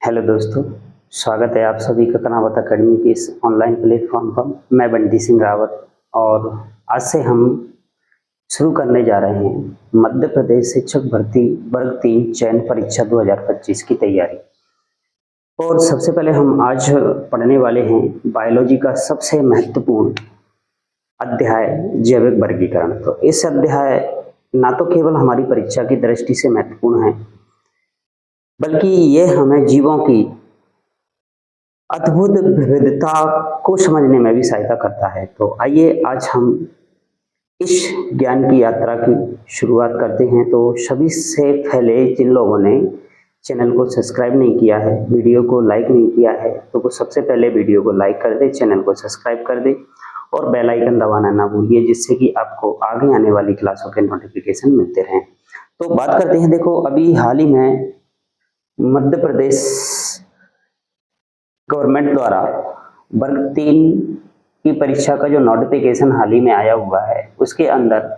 Hello दोस्तों, स्वागत है आप सभी का कनावत अकेडमी के इस ऑनलाइन प्लेटफॉर्म पर। मैं बंटी सिंह रावत और आज से हम शुरू करने जा रहे हैं मध्य प्रदेश शिक्षक भर्ती वर्ग 3 चयन परीक्षा 2025 की तैयारी। और सबसे पहले हम आज पढ़ने वाले हैं बायोलॉजी का सबसे महत्वपूर्ण अध्याय जैविक वर्गीकरण। तो इस अध्याय ना तो केवल हमारी परीक्षा की दृष्टि से महत्वपूर्ण है, बल्कि ये हमें जीवों की अद्भुत विविधता को समझने में भी सहायता करता है। तो आइए आज हम इस ज्ञान की यात्रा की शुरुआत करते हैं। तो सभी से पहले जिन लोगों ने चैनल को सब्सक्राइब नहीं किया है, वीडियो को लाइक नहीं किया है, तो वो सबसे पहले वीडियो को लाइक कर दे, चैनल को सब्सक्राइब कर दे और बेल आइकन दबाना ना भूलिए, जिससे कि आपको आगे आने वाली क्लासों के नोटिफिकेशन मिलते रहें। तो बात करते हैं, देखो अभी हाल ही में मध्य प्रदेश गवर्नमेंट द्वारा वर्ग 3 की परीक्षा का जो नोटिफिकेशन हाल ही में आया हुआ है, उसके अंदर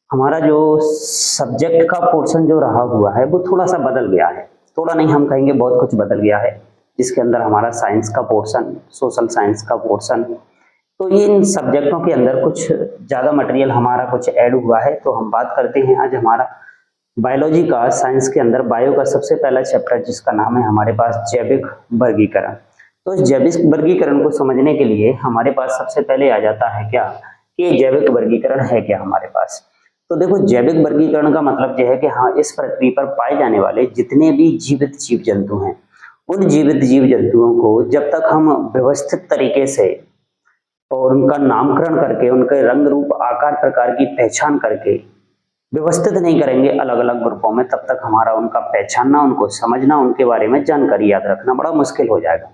हमारा जो सब्जेक्ट का पोर्शन जो रहा हुआ है वो थोड़ा सा बदल गया है। थोड़ा नहीं, हम कहेंगे बहुत कुछ बदल गया है, जिसके अंदर हमारा साइंस का पोर्शन, सोशल साइंस का पोर्शन, तो इन सब्जेक्टों के अंदर कुछ ज़्यादा मटेरियल हमारा कुछ ऐड हुआ है। तो हम बात करते हैं आज हमारा बायोलॉजी का, साइंस के अंदर बायो का सबसे पहला चैप्टर, जिसका नाम है हमारे पास जैविक वर्गीकरण। तो इस जैविक वर्गीकरण को समझने के लिए हमारे पास सबसे पहले आ जाता है क्या कि जैविक वर्गीकरण है क्या हमारे पास। तो देखो, जैविक वर्गीकरण का मतलब यह है कि हाँ, इस पृथ्वी पर पाए जाने वाले जितने भी जीवित जीव जंतु हैं, उन जीवित जीव जंतुओं को जब तक हम व्यवस्थित तरीके से और उनका नामकरण करके, उनके रंग रूप आकार प्रकार की पहचान करके व्यवस्थित नहीं करेंगे अलग अलग ग्रुपों में, तब तक हमारा उनका पहचानना, उनको समझना, उनके बारे में जानकारी याद रखना बड़ा मुश्किल हो जाएगा।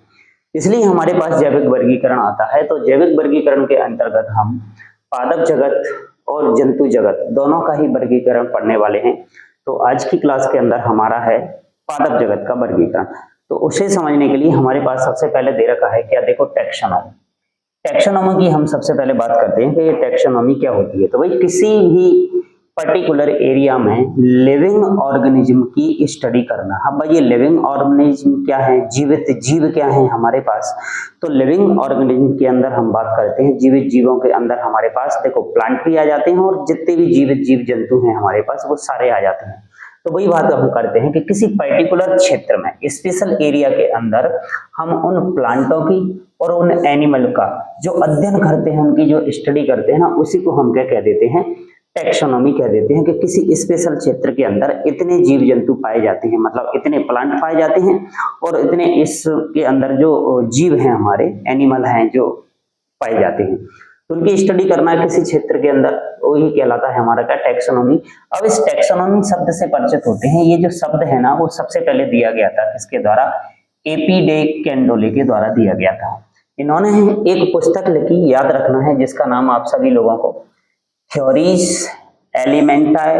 इसलिए हमारे पास जैविक वर्गीकरण आता है। तो जैविक वर्गीकरण के अंतर्गत हम पादप जगत और जंतु जगत दोनों का ही वर्गीकरण पढ़ने वाले हैं। तो आज की क्लास के अंदर हमारा है पादप जगत का वर्गीकरण। तो उसे समझने के लिए हमारे पास सबसे पहले दे रखा है क्या, देखो टैक्सोनॉमी। टैक्सोनॉमी की हम सबसे पहले बात करते हैं कि ये टैक्सोनॉमी क्या होती है। तो भाई, किसी भी पर्टिकुलर एरिया में लिविंग ऑर्गेनिज्म की स्टडी करना। अब भाई, ये लिविंग ऑर्गेनिज्म क्या है, जीवित जीव क्या है हमारे पास। तो लिविंग ऑर्गेनिज्म के अंदर हम बात करते हैं, जीवित जीवों के अंदर हमारे पास देखो प्लांट भी आ जाते हैं और जितने भी जीवित जीव जंतु हैं हमारे पास वो सारे आ जाते हैं। तो वही बात हम करते हैं कि किसी पर्टिकुलर क्षेत्र में, स्पेशल एरिया के अंदर हम उन प्लांटों की और उन एनिमल का जो अध्ययन करते हैं, उनकी जो स्टडी करते हैं ना, उसी को हम क्या कह देते हैं, टैक्सोनॉमी कह देते हैं। कि किसी स्पेशल क्षेत्र के अंदर इतने जीव जंतु पाए जाते हैं, मतलब इतने प्लांट पाए जाते हैं और इतने इसके अंदर जो जीव हैं हमारे, एनिमल हैं जो पाए जाते हैं, तो उनकी स्टडी करना है किसी क्षेत्र के अंदर, वही कहलाता है हमारा क्या, टैक्सोनॉमी। अब इस टैक्सोनॉमी शब्द से परिचित होते हैं। ये जो शब्द है ना, वो सबसे पहले दिया गया था किसके द्वारा, एपी डे कैंडोले के द्वारा दिया गया था। इन्होंने एक पुस्तक लिखी, याद रखना है, जिसका नाम आप सभी लोगों को थ्योरीज एलिमेंटाe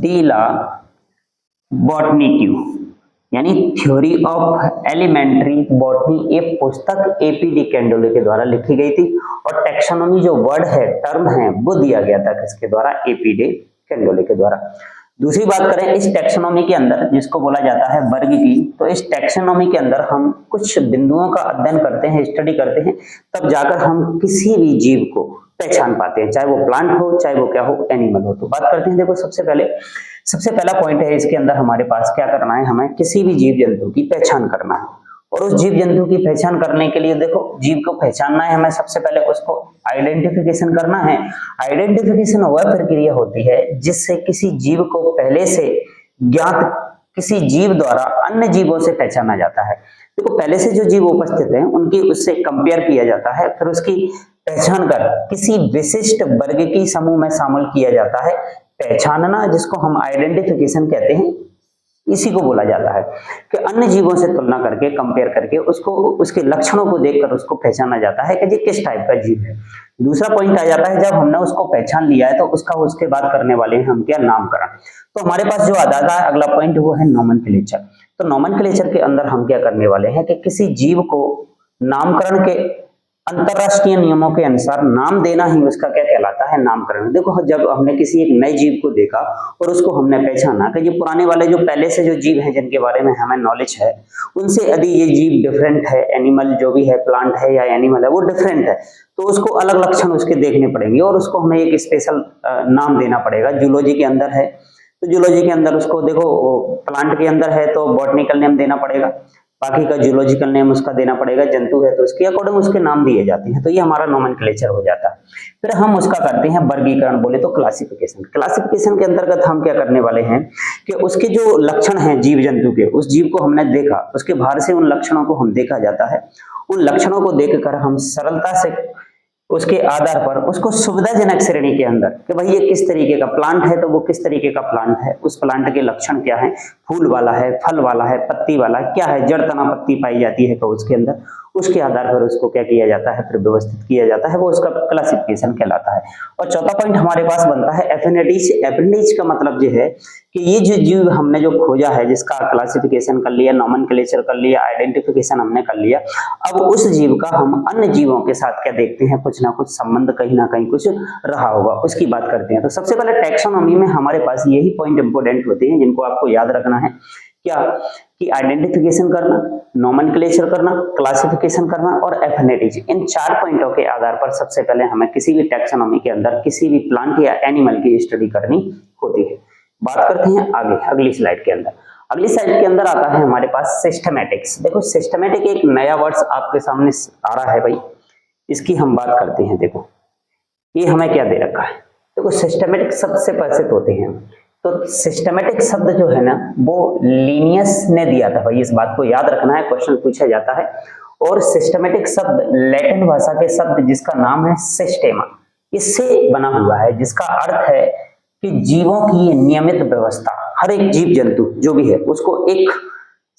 डी ला बॉटनी, यानी थ्योरी ऑफ एलिमेंट्री बॉटनी, ये पुस्तक एपी डी कैंडोले के द्वारा लिखी गई थी। और टैक्सोनॉमी जो वर्ड है, टर्म है, वो दिया गया था किसके द्वारा, एपी डी कैंडोले के द्वारा। दूसरी बात करें इस टैक्सोनॉमी के अंदर, जिसको बोला जाता है वर्ग की, तो इस टैक्सोनॉमी के अंदर हम कुछ बिंदुओं का अध्ययन करते हैं, स्टडी करते हैं, तब जाकर हम किसी भी जीव को पहचान पाते हैं, चाहे वो प्लांट हो, चाहे वो क्या हो, एनिमल हो। तो बात करते हैं, देखो सबसे पहला पॉइंट है इसके अंदर हमारे पास क्या करना है, हमें किसी भी जीव जंतु की पहचान करना है। और उस जीव जंतु की पहचान करने के लिए देखो, जीव को पहचानना है हमें, सबसे पहले उसको आइडेंटिफिकेशन करना है। आइडेंटिफिकेशन वह प्रक्रिया होती है जिससे किसी जीव को पहले से ज्ञात किसी जीव द्वारा अन्य जीवों से पहचाना जाता है। देखो, पहले से जो जीव उपस्थित हैं उनकी उससे कंपेयर किया जाता है, फिर उसकी पहचान कर किसी विशिष्ट वर्ग की समूह में शामिल किया जाता है। पहचानना, जिसको हम आइडेंटिफिकेशन कहते हैं, इसी को बोला जाता है कि अन्य जीवों से तुलना करके, कंपेयर करके उसको, उसके लक्षणों को देखकर उसको पहचाना जाता है कि ये किस टाइप का जीव है। दूसरा पॉइंट आ जाता है, जब हमने उसको पहचान लिया है तो उसका उसके बाद करने वाले हैं हम क्या, नामकरण। तो हमारे पास जो आ जाता है अगला पॉइंट, वो है नोमेनक्लेचर। तो नोमेनक्लेचर के अंदर हम क्या करने वाले हैं कि किसी जीव को नामकरण के अंतरराष्ट्रीय नियमों के अनुसार नाम देना ही उसका क्या कहलाता है, नामकरण। देखो जब हमने किसी एक नए जीव को देखा और उसको हमने पहचाना कि ये पुराने वाले जो पहले से जो जीव हैं जिनके बारे में हमें नॉलेज है उनसे यदि ये जीव डिफरेंट है, एनिमल जो भी है, प्लांट है या एनिमल है, वो डिफरेंट है, तो उसको अलग लक्षण उसके देखने पड़ेंगे और उसको हमें एक स्पेशल नाम देना पड़ेगा। जूलॉजी के अंदर है तो जूलॉजी के अंदर उसको देखो, प्लांट के अंदर है तो बॉटनिकल नेम देना पड़ेगा, बाकी का जूलॉजिकल नेम उसका देना पड़ेगा, जंतु है तो उसके अकॉर्डिंग उसके नाम दिए जाते हैं। तो ये हमारा नोमेनक्लेचर हो जाता है। फिर हम उसका करते हैं वर्गीकरण, बोले तो क्लासिफिकेशन। क्लासिफिकेशन के अंतर्गत हम क्या करने वाले हैं कि उसके जो लक्षण हैं जीव जंतु के, उस जीव को हमने देखा, उसके बाहर से उन लक्षणों को हम देखा जाता है, उन लक्षणों को देखकर हम सरलता से उसके आधार पर उसको सुविधाजनक श्रेणी के अंदर कि भाई ये किस तरीके का प्लांट है तो वो किस तरीके का प्लांट है, उस प्लांट के लक्षण क्या है, फूल वाला है, फल वाला है, पत्ती वाला है, क्या है, जड़ तना पत्ती पाई जाती है तो उसके अंदर, उसके आधार पर उसको क्या किया जाता है, फिर व्यवस्थित किया जाता है, वो उसका क्लासिफिकेशन कहलाता है। और चौथा पॉइंट हमारे पास बनता है एफिनिटीज। एफिनिटीज का मतलब ये है कि ये जो जीव हमने जो खोजा है, जिसका क्लासिफिकेशन कर लिया, नोमेनक्लेचर कर लिया, आइडेंटिफिकेशन हमने कर लिया, अब उस जीव का हम अन्य जीवों के साथ क्या देखते हैं, कुछ ना कुछ संबंध कहीं ना कहीं कुछ रहा होगा, उसकी बात करते हैं। तो सबसे पहले टैक्सोनॉमी में हमारे पास यही पॉइंट इंपोर्टेंट होते हैं जिनको आपको याद रखना है, क्या कि आइडेंटिफिकेशन करना, नोमेनक्लेचर करना, क्लासिफिकेशन करना और एफिनिटीज। इन 4 पॉइंटों के आधार पर सबसे पहले हमें किसी भी टैक्सोनॉमी के अंदर किसी भी प्लांट या एनिमल की स्टडी करनी होती है। बात करते हैं आगे अगली स्लाइड के अंदर। अगली स्लाइड के अंदर आता है हमारे पास सिस्टमैटिक्स। देखो सिस्टमैटिक एक नया वर्ड्स आपके सामने आ रहा है भाई, इसकी हम बात करते हैं। देखो ये हमें क्या दे रखा है, देखो सिस्टमैटिक शब्द से परिचित होते हैं। तो सिस्टमैटिक शब्द जो है ना वो लीनियस ने दिया था भाई, इस बात को याद रखना है, क्वेश्चन पूछा जाता है। और सिस्टमैटिक शब्द लैटिन भाषा के शब्द जिसका नाम है सिस्टेमा, इससे बना हुआ है, जिसका अर्थ है कि जीवों की नियमित व्यवस्था। हर एक जीव जंतु जो भी है उसको एक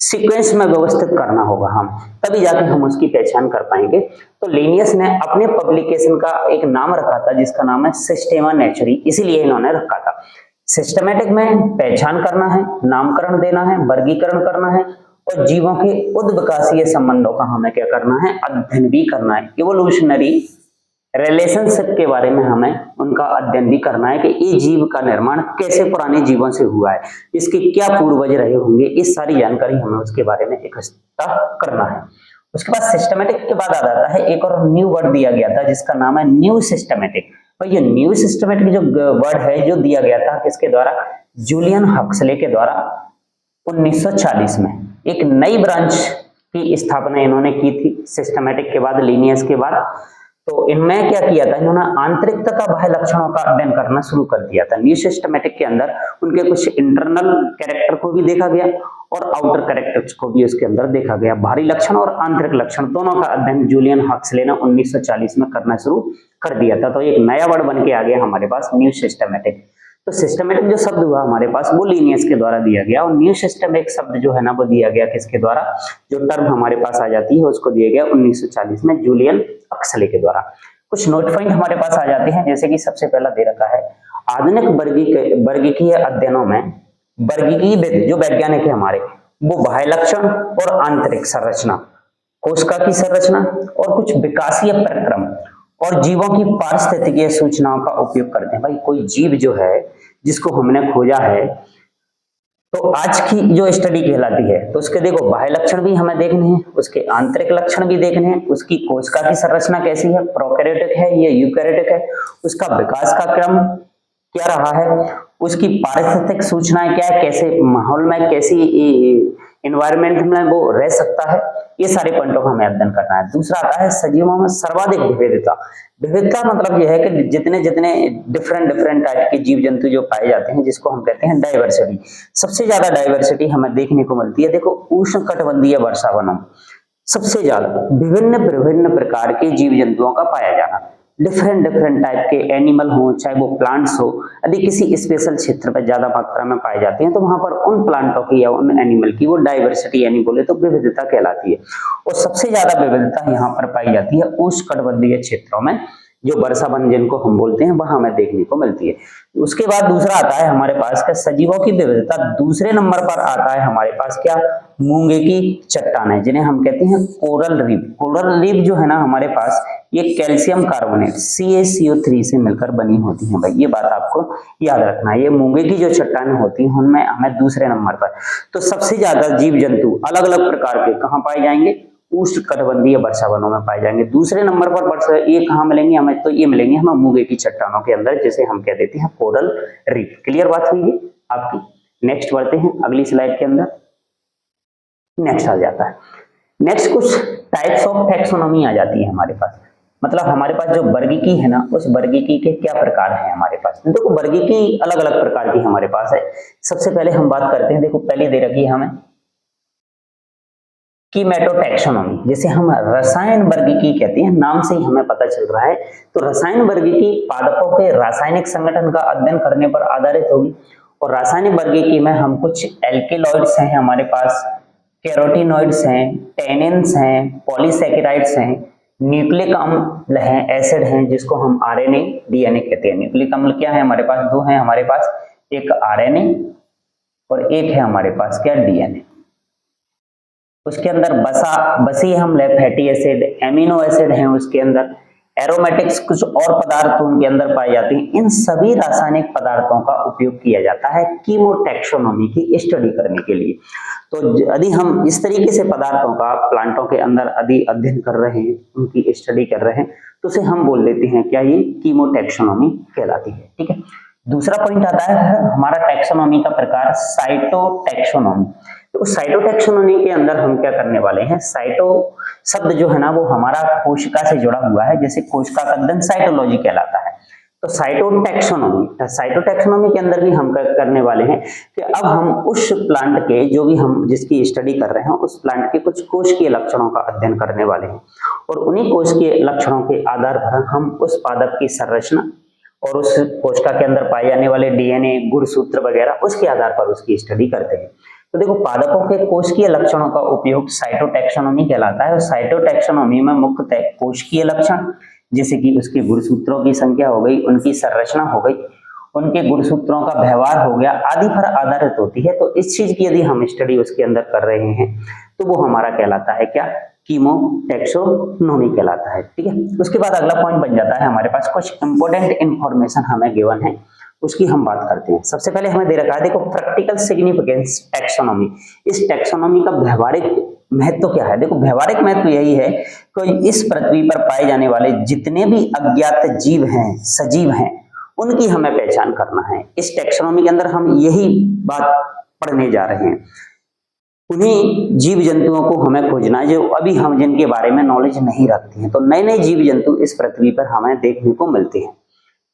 सीक्वेंस में व्यवस्थित करना होगा, हम तभी जाके हम उसकी पहचान कर पाएंगे। तो लिनियस ने अपने पब्लिकेशन का एक नाम रखा था जिसका नाम है सिस्टेमा नेचुरी, इसीलिए इन्होंने रखा था। सिस्टमैटिक में पहचान करना है, नामकरण देना है, वर्गीकरण करना है और जीवों के उद्विकासीय संबंधों का हमें क्या करना है, अध्ययन भी करना है। इवोल्यूशनरी रिलेशनशिप के बारे में हमें उनका अध्ययन भी करना है कि ये जीव का निर्माण कैसे पुराने जीवों से हुआ है, इसके क्या पूर्वज रहे होंगे, इस सारी जानकारी हमें उसके बारे में इकट्ठा करना है। उसके बाद सिस्टमैटिक के बाद आ जाता है एक और न्यू वर्ड दिया गया था जिसका नाम है न्यू सिस्टमैटिक। और ये न्यू सिस्टमैटिक जो वर्ड है जो दिया गया था किसके द्वारा, जूलियन हक्सले के द्वारा 1940 में। एक नई ब्रांच की स्थापना इन्होंने की थी सिस्टमैटिक के बाद, लीनियस के बाद। तो इनमें क्या किया था, इन्होंने आंतरिक तथा बाह्य लक्षणों का अध्ययन करना शुरू कर दिया था। न्यू सिस्टमैटिक के अंदर उनके कुछ इंटरनल कैरेक्टर को भी देखा गया और आउटर कैरेक्टर्स को भी उसके अंदर देखा गया। बाहरी लक्षण और आंतरिक लक्षण दोनों का अध्ययन जूलियन हक्सले ने 1940 में करना शुरू कर दिया था। तो एक नया वर्ड बन के आ गया हमारे पास न्यू सिस्टमैटिक। तो सिस्टमैटिक जो शब्द हुआ हमारे पास वो लीनियस के द्वारा दिया गया और न्यू सिस्टमैटिक शब्द जो है ना वो दिया गया किसके द्वारा, जो टर्म हमारे पास आ जाती है उसको दिया गया 1940 में जूलियन हक्सले के द्वारा। कुछ नोट पॉइंट हमारे पास आ जाते हैं, जैसे कि सबसे पहला दे रखा है आधुनिक वर्गीकीय अध्ययनों में वर्गीकीय जो वैज्ञानिक है हमारे वो बाह्य लक्षण और आंतरिक संरचना, कोशिका की संरचना और कुछ विकासीय प्रक्रम और जीवों की पारिस्थितिकीय सूचनाओं का उपयोग करते हैं। भाई कोई जीव जो है जिसको हमने खोजा है तो आज की जो स्टडी कहलाती है तो उसके देखो बाह्य लक्षण भी हमें देखने हैं, उसके आंतरिक लक्षण भी देखने हैं, उसकी कोशिका की संरचना कैसी है, प्रोकैरियोटिक है या यूकैरियोटिक है, उसका विकास का क्रम क्या रहा है, उसकी पारिस्थितिक सूचनाएं क्या है, कैसे माहौल में कैसी एनवायरनमेंट में वो रह सकता है, ये सारे पॉइंटों का हमें अध्ययन करना है। दूसरा आता है सजीवों में सर्वाधिक विविधता। विविधता मतलब यह है कि जितने जितने डिफरेंट टाइप के जीव जंतु जो पाए जाते हैं जिसको हम कहते हैं डाइवर्सिटी, सबसे ज्यादा डाइवर्सिटी हमें देखने को मिलती है। देखो उष्णकटिबंधीय वर्षावनों सबसे ज्यादा विभिन्न प्रकार के जीव जंतुओं का पाया जाना, डिफरेंट टाइप के एनिमल हो चाहे वो प्लांट्स हो, यदि किसी स्पेशल क्षेत्र पर ज्यादा मात्रा में पाए जाते हैं तो वहां पर उन प्लांटों की या उन एनिमल की वो डाइवर्सिटी यानी बोले तो विविधता कहलाती है। और सबसे ज्यादा विविधता यहाँ पर पाई जाती है उष्णकटिबंधीय क्षेत्रों में, जो वर्षा वन जिनको हम बोलते हैं वहां हमें देखने को मिलती है। उसके बाद दूसरा आता है हमारे पास क्या, सजीवों की विविधता। दूसरे नंबर पर आता है हमारे पास क्या, मूंगे की चट्टानें, जिन्हें हम कहते हैं कोरल रीफ। कोरल रीफ जो है ना हमारे पास, ये कैल्शियम कार्बोनेट CaCO3 से मिलकर बनी होती हैं भाई, ये बात आपको याद रखना है। ये मूंगे की जो चट्टानें होती हैं उनमें हमें दूसरे नंबर पर। तो सबसे ज्यादा जीव जंतु अलग अलग प्रकार के कहाँ पाए जाएंगे? उष्णकटिबंधीय वर्षा वनों में पाए जाएंगे। दूसरे नंबर पर वर्षा ये कहाँ मिलेंगे हमें? तो ये मिलेंगे हमें मूंगे की चट्टानों के अंदर, जिसे हम कह देते हैं कोरल रीफ। क्लियर बात हुई है आपकी? नेक्स्ट बढ़ते हैं अगली स्लाइड के अंदर। नेक्स्ट आ जाता है, नेक्स्ट कुछ टाइप्स ऑफ टैक्सोनॉमी आ जाती है हमारे पास। मतलब हमारे पास जो वर्गीकी है ना, उस वर्गीकी के क्या प्रकार हैं हमारे पास? देखो वर्गीकी अलग अलग प्रकार की हमारे पास है। सबसे पहले हम बात करते हैं, देखो पहले दे रखी है हमें कीमेटोटैक्सोनॉमी, जिसे हम रसायन वर्गीकी कहते हैं, नाम से ही हमें पता चल रहा है। तो रसायन वर्गीकी पादपों के रासायनिक संगठन का अध्ययन करने पर आधारित होगी। और रासायनिक वर्गीकी में हम कुछ एल्केलॉइड्स हैं हमारे पास, कैरोटीनॉइड्स हैं, टेनिन्स हैं, पॉलीसैकेराइड्स हैं, न्यूक्लिक अम्ल हैं, एसिड हैं, जिसको हम RNA DNA कहते हैं। न्यूक्लिक अम्ल क्या है हमारे पास? दो हैं हमारे पास, एक RNA और एक है हमारे पास क्या? DNA। उसके अंदर बसी अम्ल है, फैटी एसिड, एमिनो एसिड हैं उसके अंदर, एरोमेटिक्स कुछ और पदार्थ उनके अंदर पाए जाते हैं। इन सभी रासायनिक पदार्थों का उपयोग किया जाता है कीमोटैक्सोनॉमी की स्टडी करने के लिए। तो यदि हम इस तरीके से पदार्थों का प्लांटों के अंदर यदि अध्ययन कर रहे हैं, उनकी स्टडी कर रहे हैं, तो उसे हम बोल देते हैं क्या? ये कीमोटैक्सोनॉमी कहलाती है। ठीक है। दूसरा पॉइंट आता है हमारा टैक्सोनॉमी का प्रकार, साइटोटैक्सोनॉमी। तो साइटोटैक्सोनॉमी के अंदर हम क्या करने वाले हैं? साइटो शब्द जो है ना वो हमारा कोशिका से जुड़ा हुआ है, जैसे कोशिका का अध्ययन साइटोलॉजी कहलाता है। तो साइटोटैक्सोनॉमी के अंदर भी हम करने वाले हैं कि अब हम उस प्लांट के जो भी हम जिसकी स्टडी कर रहे हैं, उस प्लांट के कुछ कोशिकीय लक्षणों का अध्ययन करने वाले हैं। और उन्हीं कोशिकीय लक्षणों के आधार पर हम उस पादप की संरचना और उस कोशिका के अंदर पाए जाने वाले DNA, गुणसूत्र वगैरह, उसके आधार पर उसकी स्टडी करते हैं। तो देखो पादपों के कोशिकीय लक्षणों का उपयोग साइटोटैक्सोनॉमी कहलाता है। और साइटोटैक्सोनॉमी में मुख्यतः कोशिकीय लक्षण, जैसे कि उसके गुणसूत्रों की संख्या हो गई, उनकी संरचना हो गई, उनके गुणसूत्रों का व्यवहार हो गया, आदि पर आधारित होती है। तो इस चीज की यदि हम स्टडी उसके अंदर कर रहे हैं तो वो हमारा कहलाता है क्या? कीमोटैक्सोनॉमी कहलाता है। ठीक है। उसके बाद अगला पॉइंट बन जाता है हमारे पास कुछ इंपॉर्टेंट इंफॉर्मेशन हमें गिवन है, उसकी हम बात करते हैं। सबसे पहले हमें दे रखा है, देखो प्रैक्टिकल सिग्निफिकेंस टैक्सोनॉमी। इस टैक्सोनॉमी का व्यवहारिक महत्व क्या है? देखो व्यवहारिक महत्व यही है कि इस पृथ्वी पर पाए जाने वाले जितने भी अज्ञात जीव हैं, सजीव हैं, उनकी हमें पहचान करना है। इस टैक्सोनॉमी के अंदर हम यही बात पढ़ने जा रहे हैं। उन्हीं जीव जंतुओं को हमें खोजना है जो अभी हम जिनके बारे में नॉलेज नहीं रखते हैं। तो नए नए जीव जंतु इस पृथ्वी पर हमें देखने को मिलते हैं,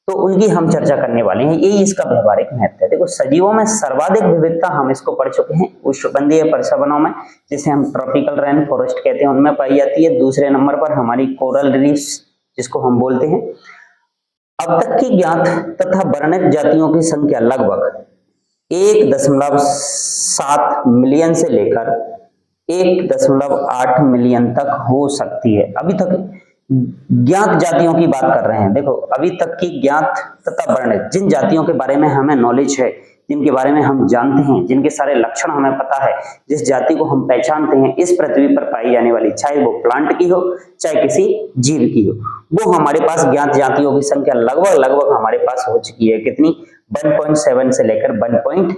तो उनकी हम चर्चा करने वाले हैं। यही इसका व्यवहारिक महत्व है। देखो सजीवों में सर्वाधिक विविधता हम इसको पढ़ चुके हैं उष्णकटिबंधीय वर्षावनों में, जिसे हम ट्रॉपिकल रेन फॉरेस्ट कहते हैं, उनमें पाई जाती है। दूसरे नंबर पर हमारी कोरल रीफ्स, जिसको हम बोलते हैं। अब तक की ज्ञात तथा वर्णित जातियों की संख्या लगभग 1.7 मिलियन से लेकर 1.8 मिलियन तक हो सकती है। अभी तक ज्ञात जातियों की बात कर रहे हैं। देखो अभी तक की ज्ञात तथा वर्णित, जिन जातियों के बारे में हमें नॉलेज है, जिनके बारे में हम जानते हैं, जिनके सारे लक्षण हमें पता है, जिस जाति को हम पहचानते हैं इस पृथ्वी पर पाई जाने वाली, चाहे वो प्लांट की हो चाहे किसी जीव की हो, वो हमारे पास ज्ञात जातियों की संख्या लगभग हमारे पास हो चुकी है। कितनी? 1.7 से लेकर 1.8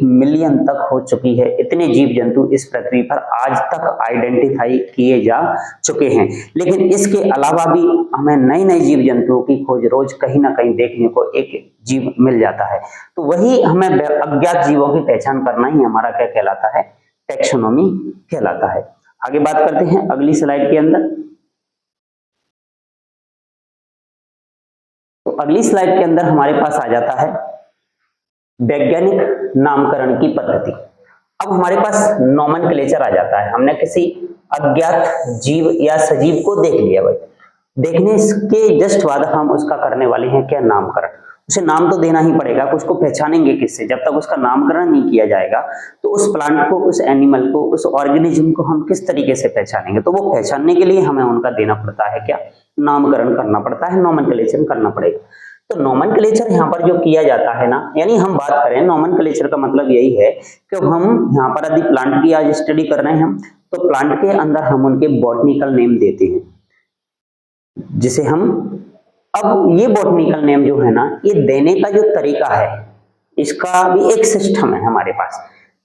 मिलियन तक हो चुकी है। इतने जीव जंतु इस पृथ्वी पर आज तक आइडेंटिफाई किए जा चुके हैं। लेकिन इसके अलावा भी हमें नए नए जीव जंतुओं की खोज रोज कहीं ना कहीं देखने को एक जीव मिल जाता है। तो वही हमें अज्ञात जीवों की पहचान करना ही हमारा क्या कहलाता है? टैक्सोनॉमी कहलाता है। आगे बात करते हैं अगली स्लाइड के अंदर। तो अगली स्लाइड के अंदर हमारे पास आ जाता है वैज्ञानिक नामकरण की पद्धति। अब हमारे पास नोमेनक्लेचर आ जाता है। हमने किसी अज्ञात जीव या सजीव को देख लिया भाई, देखने के जस्ट बाद हम उसका करने वाले हैं क्या? नामकरण। उसे नाम तो देना ही पड़ेगा, उसको पहचानेंगे किससे? जब तक उसका नामकरण नहीं किया जाएगा तो उस प्लांट को, उस एनिमल को, उस ऑर्गेनिज्म को हम किस तरीके से पहचानेंगे? तो वो पहचानने के लिए हमें उनका देना पड़ता है क्या? नामकरण करना पड़ता है, नोमेनक्लेचर करना पड़ेगा। तो नोमेनक्लेचर यहाँ पर जो किया जाता है ना, यानी हम बात करें नोमेनक्लेचर का मतलब यही है कि हम यहाँ पर यदि प्लांट की आज स्टडी कर रहे हैं हम, तो प्लांट के अंदर हम उनके बॉटनिकल नेम देते हैं, जिसे हम, अब ये बॉटनिकल नेम जो है ना, ये देने का जो तरीका है इसका भी एक सिस्टम है हमारे पास।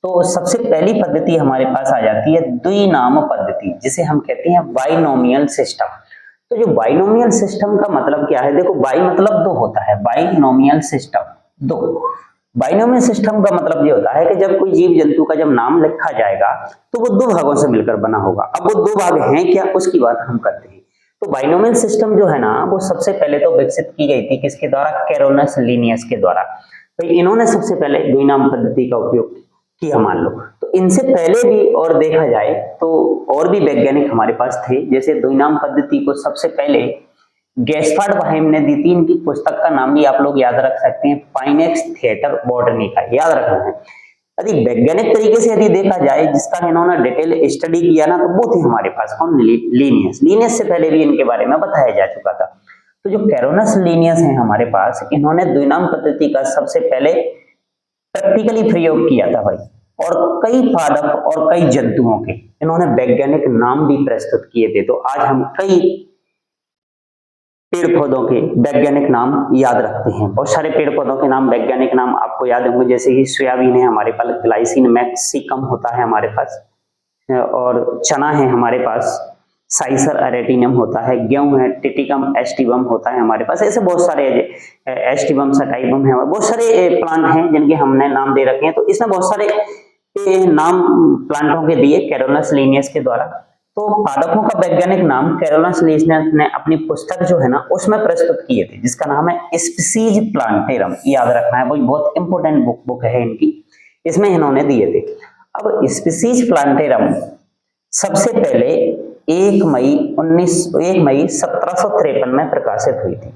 तो सबसे पहली पद्धति हमारे पास आ जाती है द्विनाम पद्धति, जिसे हम कहते हैं बाइनोमियल सिस्टम। तो जो बाइनोमियल सिस्टम का मतलब क्या है, देखो बाई मतलब दो होता है, बाइनोमियल सिस्टम दो। बाइनोमियल सिस्टम का मतलब ये होता है कि जब कोई जीव जंतु का जब नाम लिखा जाएगा तो वो दो भागों से मिलकर बना होगा। अब वो दो भाग हैं क्या, उसकी बात हम करते हैं। तो बाइनोमियल सिस्टम जो है ना, वो सबसे पहले तो विकसित की गई थी किसके द्वारा, कैरोनस लीनियस के द्वारा। तो इन्होंने सबसे पहले द्विनाम पद्धति का उपयोग किया मान लो। तो इनसे पहले भी और देखा जाए तो और भी वैज्ञानिक हमारे पास थे, जैसे द्विनाम पद्धति को सबसे पहले गैस्पार्ड वाहेम ने दी थी। इनकी पुस्तक का नाम भी आप लोग याद रख सकते हैं, फाइनेक्स थिएटर बॉटनी का, याद रखना है। यदि वैज्ञानिक तरीके से यदि देखा जाए जिसका इन्होंने डिटेल स्टडी किया ना, तो वो थे हमारे पास कौन, लीनियस। लीनियस से पहले भी इनके बारे में बताया जा चुका था। तो जो कैरोनस लीनियस है हमारे पास, इन्होंने द्विनाम पद्धति का सबसे पहले प्रैक्टिकली प्रयोग किया था भाई, और कई पादप और कई जंतुओं के इन्होंने वैज्ञानिक नाम भी प्रस्तुत किए थे। तो आज हम कई पेड़ पौधों के वैज्ञानिक नाम याद रखते हैं। बहुत सारे पेड़ पौधों के नाम, वैज्ञानिक नाम आपको याद होंगे, जैसे कि सोयाबीन है हमारे पास, ग्लाइसिन मैक्सिकम होता है हमारे पास, और चना है हमारे पास, साइसर अरेटिनम होता है, गेहूं है टिटिकम एस्टिवम होता है हमारे पास। ऐसे बहुत सारे एस्टिवम सटाइवम है, बहुत सारे प्लांट हैं जिनके हमने नाम दे रखे हैं। तो इसमें बहुत सारे नाम प्लांटों के दिए कैरोनस लीनियस के द्वारा। तो पादपों का वैज्ञानिक नाम कैरोनस लीनियस ने अपनी पुस्तक जो है ना उसमें प्रस्तुत किए थे, जिसका नाम है स्पीसीज प्लांटेरम, याद रखना है, वो बहुत इंपॉर्टेंट बुक है इनकी, इसमें इन्होंने दिए थे। अब स्पीसीज प्लांटेरम सबसे पहले 1 मई 1753 में प्रकाशित हुई थी।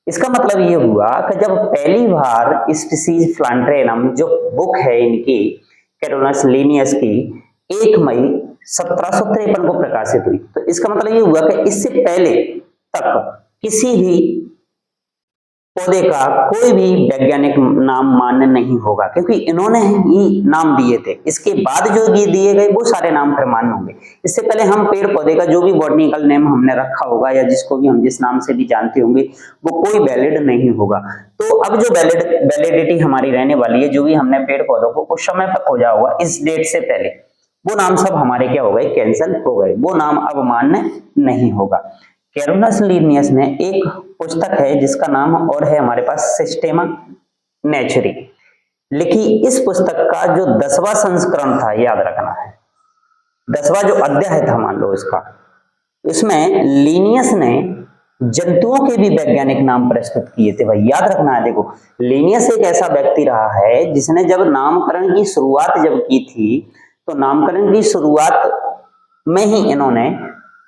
इसका मतलब ये हुआ कि जब पहली बार स्पीसीज प्लांटेरम जो बुक है इनकी कैरोनस लीनियस की 1 मई 1753 को प्रकाशित हुई, तो इसका मतलब ये हुआ कि इससे पहले तक किसी भी पौधे का कोई भी वैज्ञानिक नाम मान्य नहीं होगा, क्योंकि इन्होंने ही नाम दिए थे। इसके बाद जो ये दिए गए वो सारे नाम फिर मान्य होंगे। इससे पहले हम पेड़ पौधे का जो भी बॉटनिकल नेम हमने रखा होगा या जिसको भी हम जिस नाम से भी जानते होंगे वो कोई वैलिड नहीं होगा। तो अब जो वैलिडिटी हमारी रहने वाली है, जो भी हमने पेड़ पौधों को उस समय पर खोजा होगा इस डेट से पहले, वो नाम सब हमारे क्या हो गए, कैंसिल हो गए, वो नाम अब मान्य नहीं होगा। कैरोनस लीनियस ने एक पुस्तक है जिसका नाम और है हमारे पास सिस्टेमा नेचुरी लिखी। इस पुस्तक का जो 10वां संस्करण था, याद रखना है, 10वां जो अध्याय था मान लो इसका, इसमें लीनियस ने जंतुओं के भी वैज्ञानिक नाम प्रस्तुत किए थे भाई, याद रखना है। देखो लीनियस एक ऐसा व्यक्ति रहा है जिसने जब नामकरण की शुरुआत जब की थी, तो नामकरण की शुरुआत में ही इन्होंने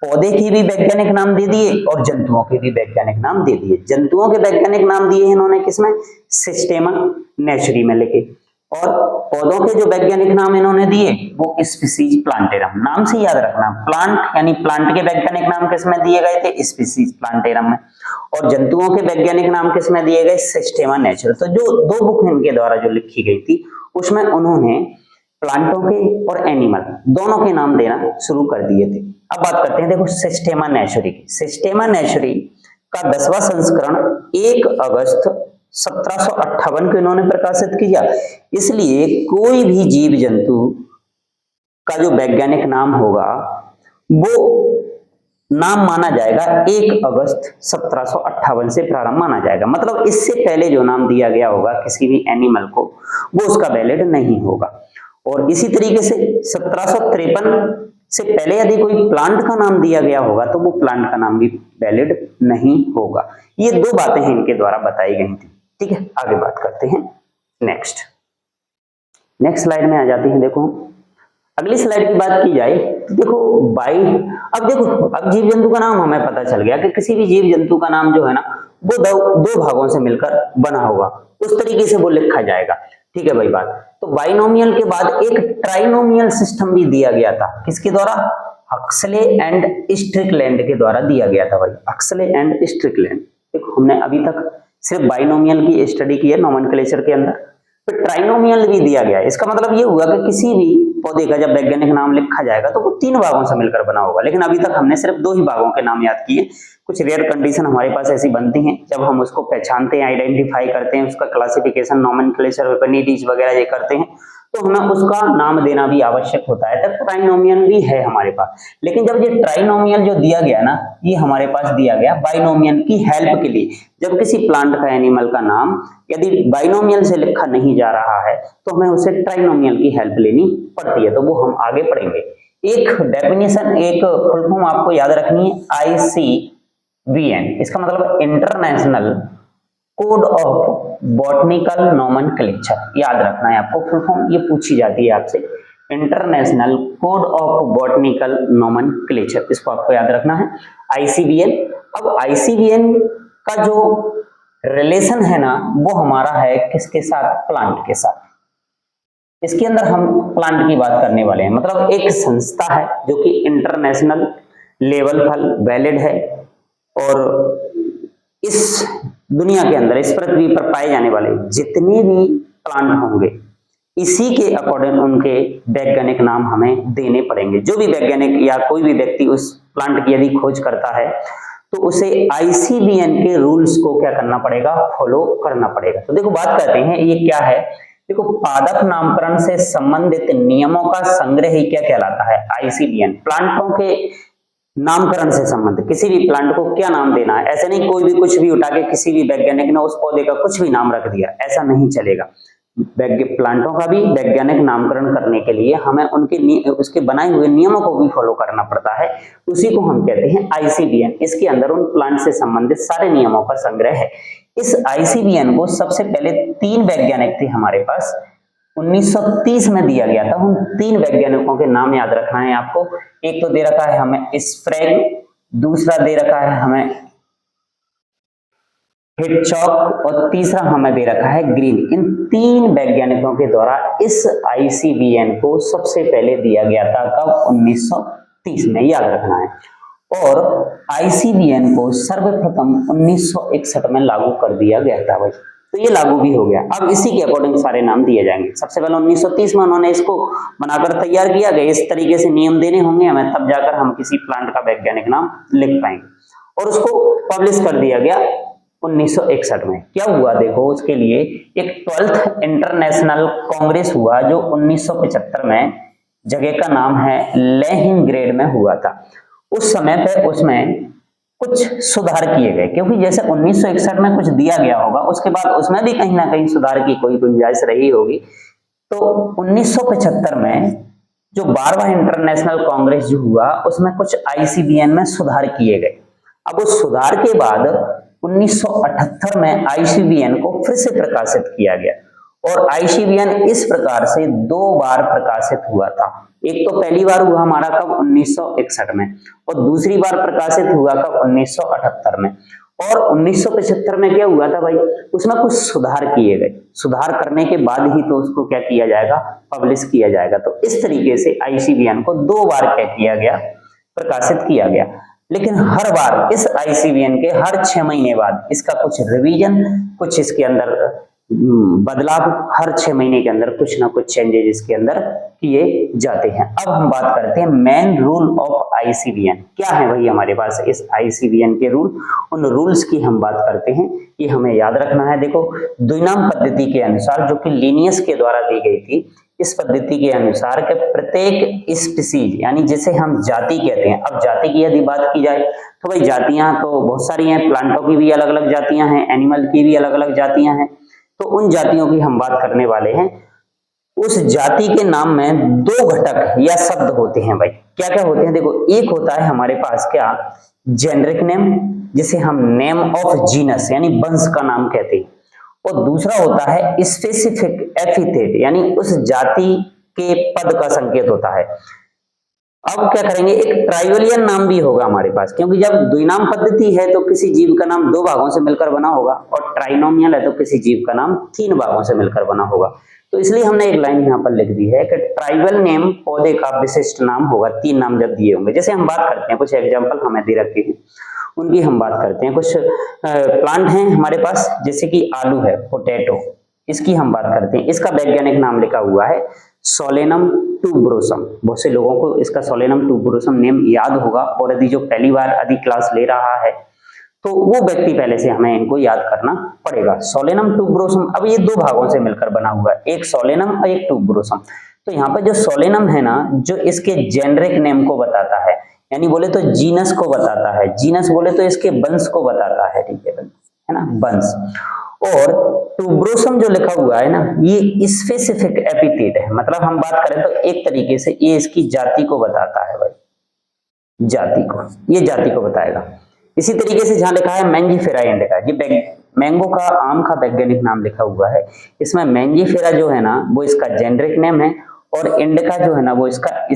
पौधे के भी वैज्ञानिक नाम दे दिए और जंतुओं के भी वैज्ञानिक नाम दे दिए। जंतुओं के वैज्ञानिक नाम दिए इन्होंने किसमें, सिस्टेमा नेचुरी में लिखे, और पौधों के जो वैज्ञानिक नाम इन्होंने दिए वो स्पीसीज प्लांटेरम, नाम से याद रखना, प्लांट यानी प्लांट के वैज्ञानिक नाम किसमें दिए गए थे, स्पीसीज प्लांटेरम में, और जंतुओं के वैज्ञानिक नाम किसमें दिए गए, सिस्टेमा नेचुरी। तो जो दो बुक इनके द्वारा जो लिखी गई थी उसमें उन्होंने प्लांटों के और एनिमल दोनों के नाम देना शुरू कर दिए थे। अब बात करते हैं देखो सिस्टेमा नेचुरी की। सिस्टेमा नेचुरी का 10वां संस्करण 1 अगस्त 1758 को इन्होंने प्रकाशित किया। इसलिए कोई भी जीव जंतु का जो वैज्ञानिक नाम होगा वो नाम माना जाएगा 1 अगस्त 1758 से प्रारंभ माना जाएगा। मतलब इससे पहले जो नाम दिया गया होगा किसी भी एनिमल को वो उसका वैलिड नहीं होगा। और इसी तरीके से 1753 से पहले यदि कोई प्लांट का नाम दिया गया होगा तो वो प्लांट का नाम भी वैलिड नहीं होगा। ये दो बातें हैं इनके द्वारा बताई गई थी। ठीक है, आगे बात करते हैं। नेक्स्ट स्लाइड में आ जाती है। देखो अगली स्लाइड की बात की जाए तो देखो अब जीव जंतु का नाम हमें पता चल गया कि किसी भी जीव जंतु का नाम जो है ना वो दो भागों से मिलकर बना होगा, उस तरीके से वो लिखा जाएगा। ठीक है भाई बात। तो बाइनोमियल के बाद एक ट्राइनोमियल सिस्टम भी दिया गया था, किसके द्वारा, हक्सले एंड स्ट्रिकलैंड के द्वारा दिया गया था भाई, हक्सले एंड स्ट्रिकलैंड। देखो हमने अभी तक सिर्फ बाइनोमियल की स्टडी की है नोमेनक्लेचर के अंदर। फिर ट्राइनोमियल भी दिया गया है। इसका मतलब ये हुआ कि किसी भी पौधे का जब वैज्ञानिक नाम लिखा जाएगा तो वो 3 भागों से मिलकर बना होगा, लेकिन अभी तक हमने सिर्फ 2 ही भागों के नाम याद किए। कुछ रेयर कंडीशन हमारे पास ऐसी बनती हैं, जब हम उसको पहचानते हैं, आइडेंटिफाई करते हैं, उसका क्लासिफिकेशन, नोमेनक्लेचर, वेपनिटीज वगैरह ये करते हैं, तो हमें उसका नाम देना भी आवश्यक होता है। तब ट्राइनोमियल भी है हमारे पास, लेकिन जब ये ट्राइनोमियल जो दिया गया ना, ये हमारे पास दिया गया बाइनोमियल की हेल्प के लिए। जब किसी प्लांट का, एनिमल का नाम यदि बाइनोमियल से लिखा नहीं जा रहा है तो हमें उसे ट्राइनोमियल की हेल्प लेनी पड़ती है, तो वो हम आगे पढ़ेंगे। एक डेफिनेशन, एक फुल फॉर्म आपको याद रखनी है, ICVN। इसका मतलब international code of botanical nomenclature. याद रखना है आपको, फुल फॉर्म ये पूछी जाती है आपसे, international code of botanical nomenclature, इसको आपको याद रखना है, ICVN। अब ICVN का जो रिलेशन है ना, वो हमारा है किसके साथ? प्लांट के साथ। इसके अंदर हम प्लांट की बात करने वाले हैं, मतलब एक संस्था है जो कि इंटरनेशनल लेवल पर वैलिड है, और इस दुनिया के अंदर, इस पृथ्वी पर पाए जाने वाले जितने भी प्लांट होंगे, इसी के अकॉर्डिंग उनके वैज्ञानिक नाम हमें देने पड़ेंगे। जो भी वैज्ञानिक या कोई भी व्यक्ति उस प्लांट की यदि खोज करता है तो उसे ICVN के रूल्स को क्या करना पड़ेगा? फॉलो करना पड़ेगा। तो देखो, बात करते हैं ये क्या है। देखो, पादप नामकरण से संबंधित नियमों का संग्रह ही क्या कहलाता है? ICVN। प्लांटों के नामकरण से संबंधित, किसी भी प्लांट को क्या नाम देना है, ऐसे नहीं कोई भी कुछ भी उठा के किसी भी वैज्ञानिक ने उस पौधे का कुछ भी नाम रख दिया, ऐसा नहीं चलेगा। प्लांटों का भी वैज्ञानिक नामकरण करने के लिए हमें उसके बनाए हुए नियमों को भी फॉलो करना पड़ता है, उसी को हम कहते हैं ICVN। इसके अंदर उन प्लांट से संबंधित सारे नियमों का संग्रह है। इस ICVN को सबसे पहले 3 वैज्ञानिक थे हमारे पास, 1930 में दिया गया था। उन 3 वैज्ञानिकों के नाम याद रखना है आपको। एक तो दे रखा है हमें स्प्रेग, दूसरा दे रखा है हमें हिटचॉक, और तीसरा हमें दे रखा है ग्रीन। इन 3 वैज्ञानिकों के द्वारा इस ICVN को सबसे पहले दिया गया था। कब? 1930 में, याद रखना है। और ICVN को सर्वप्रथम 1961 में लागू कर दिया गया था भाई, तो ये लागू भी हो गया। अब इसी के अकॉर्डिंग सारे नाम दिए जाएंगे। सबसे पहले 1930 में उन्होंने इसको बनाकर तैयार किया गया, इस तरीके से नियम देने होंगे हमें, तब जाकर हम किसी प्लांट का वैज्ञानिक नाम लिख पाएंगे, और उसको पब्लिश कर दिया गया 1961 में। क्या हुआ देखो, उसके लिए एक 12th इंटरनेशनल कांग्रेस हुआ जो 1975 में, जगह का नाम है लेनिनग्रेड में हुआ था। उस समय पे उसमें कुछ सुधार किए गए, क्योंकि जैसे 1961 में कुछ दिया गया होगा, उसके बाद उसमें भी कहीं ना कहीं सुधार की कोई गुंजाइश रही होगी। तो 1975 में जो 12वां इंटरनेशनल कांग्रेस जो हुआ, उसमें कुछ ICVN में सुधार किए गए। अब उस सुधार के बाद 1978 में ICVN को फिर से प्रकाशित किया गया, और ICVN इस प्रकार से 2 बार प्रकाशित हुआ था। एक तो पहली बार हुआ हमारा कब? 1961 में, और दूसरी बार प्रकाशित हुआ कब? 1978 में। और 1975 में क्या हुआ था भाई? उसमें कुछ सुधार किए गए, सुधार करने के बाद ही तो उसको क्या किया जाएगा? पब्लिश किया जाएगा। तो इस तरीके से ICVN को 2 बार क्या किया गया? प्रकाशित किया गया। लेकिन हर बार इस ICVN के हर 6 महीने बाद इसका कुछ रिवीजन, कुछ इसके अंदर बदलाव, हर 6 महीने के अंदर कुछ ना कुछ चेंजेस इसके अंदर किए जाते हैं। अब हम बात करते हैं मेन रूल ऑफ ICVN। क्या है भाई हमारे पास इस ICVN के रूल? उन रूल्स की हम बात करते हैं, ये हमें याद रखना है। देखो, द्विनाम पद्धति के अनुसार, जो कि लिनियस के द्वारा दी गई थी, इस पद्धति के अनुसार के प्रत्येक स्पीसीज, यानी जिसे हम जाति कहते हैं। अब जाति की यदि बात की जाए तो भाई जातियां तो बहुत सारी हैं, प्लांटों की भी अलग अलग जातियां हैं, एनिमल की भी अलग अलग जातियां हैं। तो उन जातियों की हम बात करने वाले हैं। उस जाति के नाम में 2 घटक या शब्द होते हैं भाई। क्या क्या होते हैं? देखो, एक होता है हमारे पास क्या? जेनरिक नेम, जिसे हम नेम ऑफ जीनस यानी वंश का नाम कहते हैं, और दूसरा होता है स्पेसिफिक एपिथेट, यानी उस जाति के पद का संकेत होता है। अब क्या करेंगे? एक ट्राइवलियन नाम भी होगा हमारे पास, क्योंकि जब द्विनाम पद्धति है तो किसी जीव का नाम 2 भागों से मिलकर बना होगा, और ट्राइनोमियल है तो किसी जीव का नाम 3 भागों से मिलकर बना होगा। तो इसलिए हमने एक लाइन यहाँ पर लिख दी है कि ट्राइबल नेम पौधे का विशिष्ट नाम होगा। 3 नाम जब दिए होंगे, जैसे हम बात करते हैं, कुछ एग्जाम्पल हमें दे रखे हैं। उनकी हम बात करते हैं। कुछ प्लांट हैं हमारे पास, जैसे कि आलू है, पोटैटो, इसकी हम बात करते हैं। इसका वैज्ञानिक नाम लिखा हुआ है सोलेनम ट्यूबरोसम। बहुत से लोगों को इसका सोलेनम ट्यूबरोसम नेम याद होगा, और यदि जो पहली बार यदि क्लास ले रहा है तो वो व्यक्ति पहले से हमें इनको याद करना पड़ेगा। सोलेनम ट्यूबरोसम, अब ये दो भागों से मिलकर बना हुआ है, एक सोलेनम और एक ट्यूबरोसम। तो यहाँ पर जो सोलेनम है ना, जो इसके जेनरिक नेम को बताता है, यानी बोले तो जीनस को बताता है, जीनस बोले तो इसके वंश को बताता है, ठीक है ना, वंश। और ट्यूबरोसम जो लिखा हुआ है ना, ये स्पेसिफिक एपिथेट है, मतलब हम बात करें तो एक तरीके से ये इसकी जाति को बताता है भाई, जाति को, ये जाति को बताएगा। इसी तरीके से जहां लिखा है मैंजीफेरा इंडिका, ये मैंगो का, आम का वैज्ञानिक नाम लिखा हुआ है, इसमें मैंजीफेरा जो है ना वो इसका जेनरिक नेम है, और इंडिका जो है ना वो इसका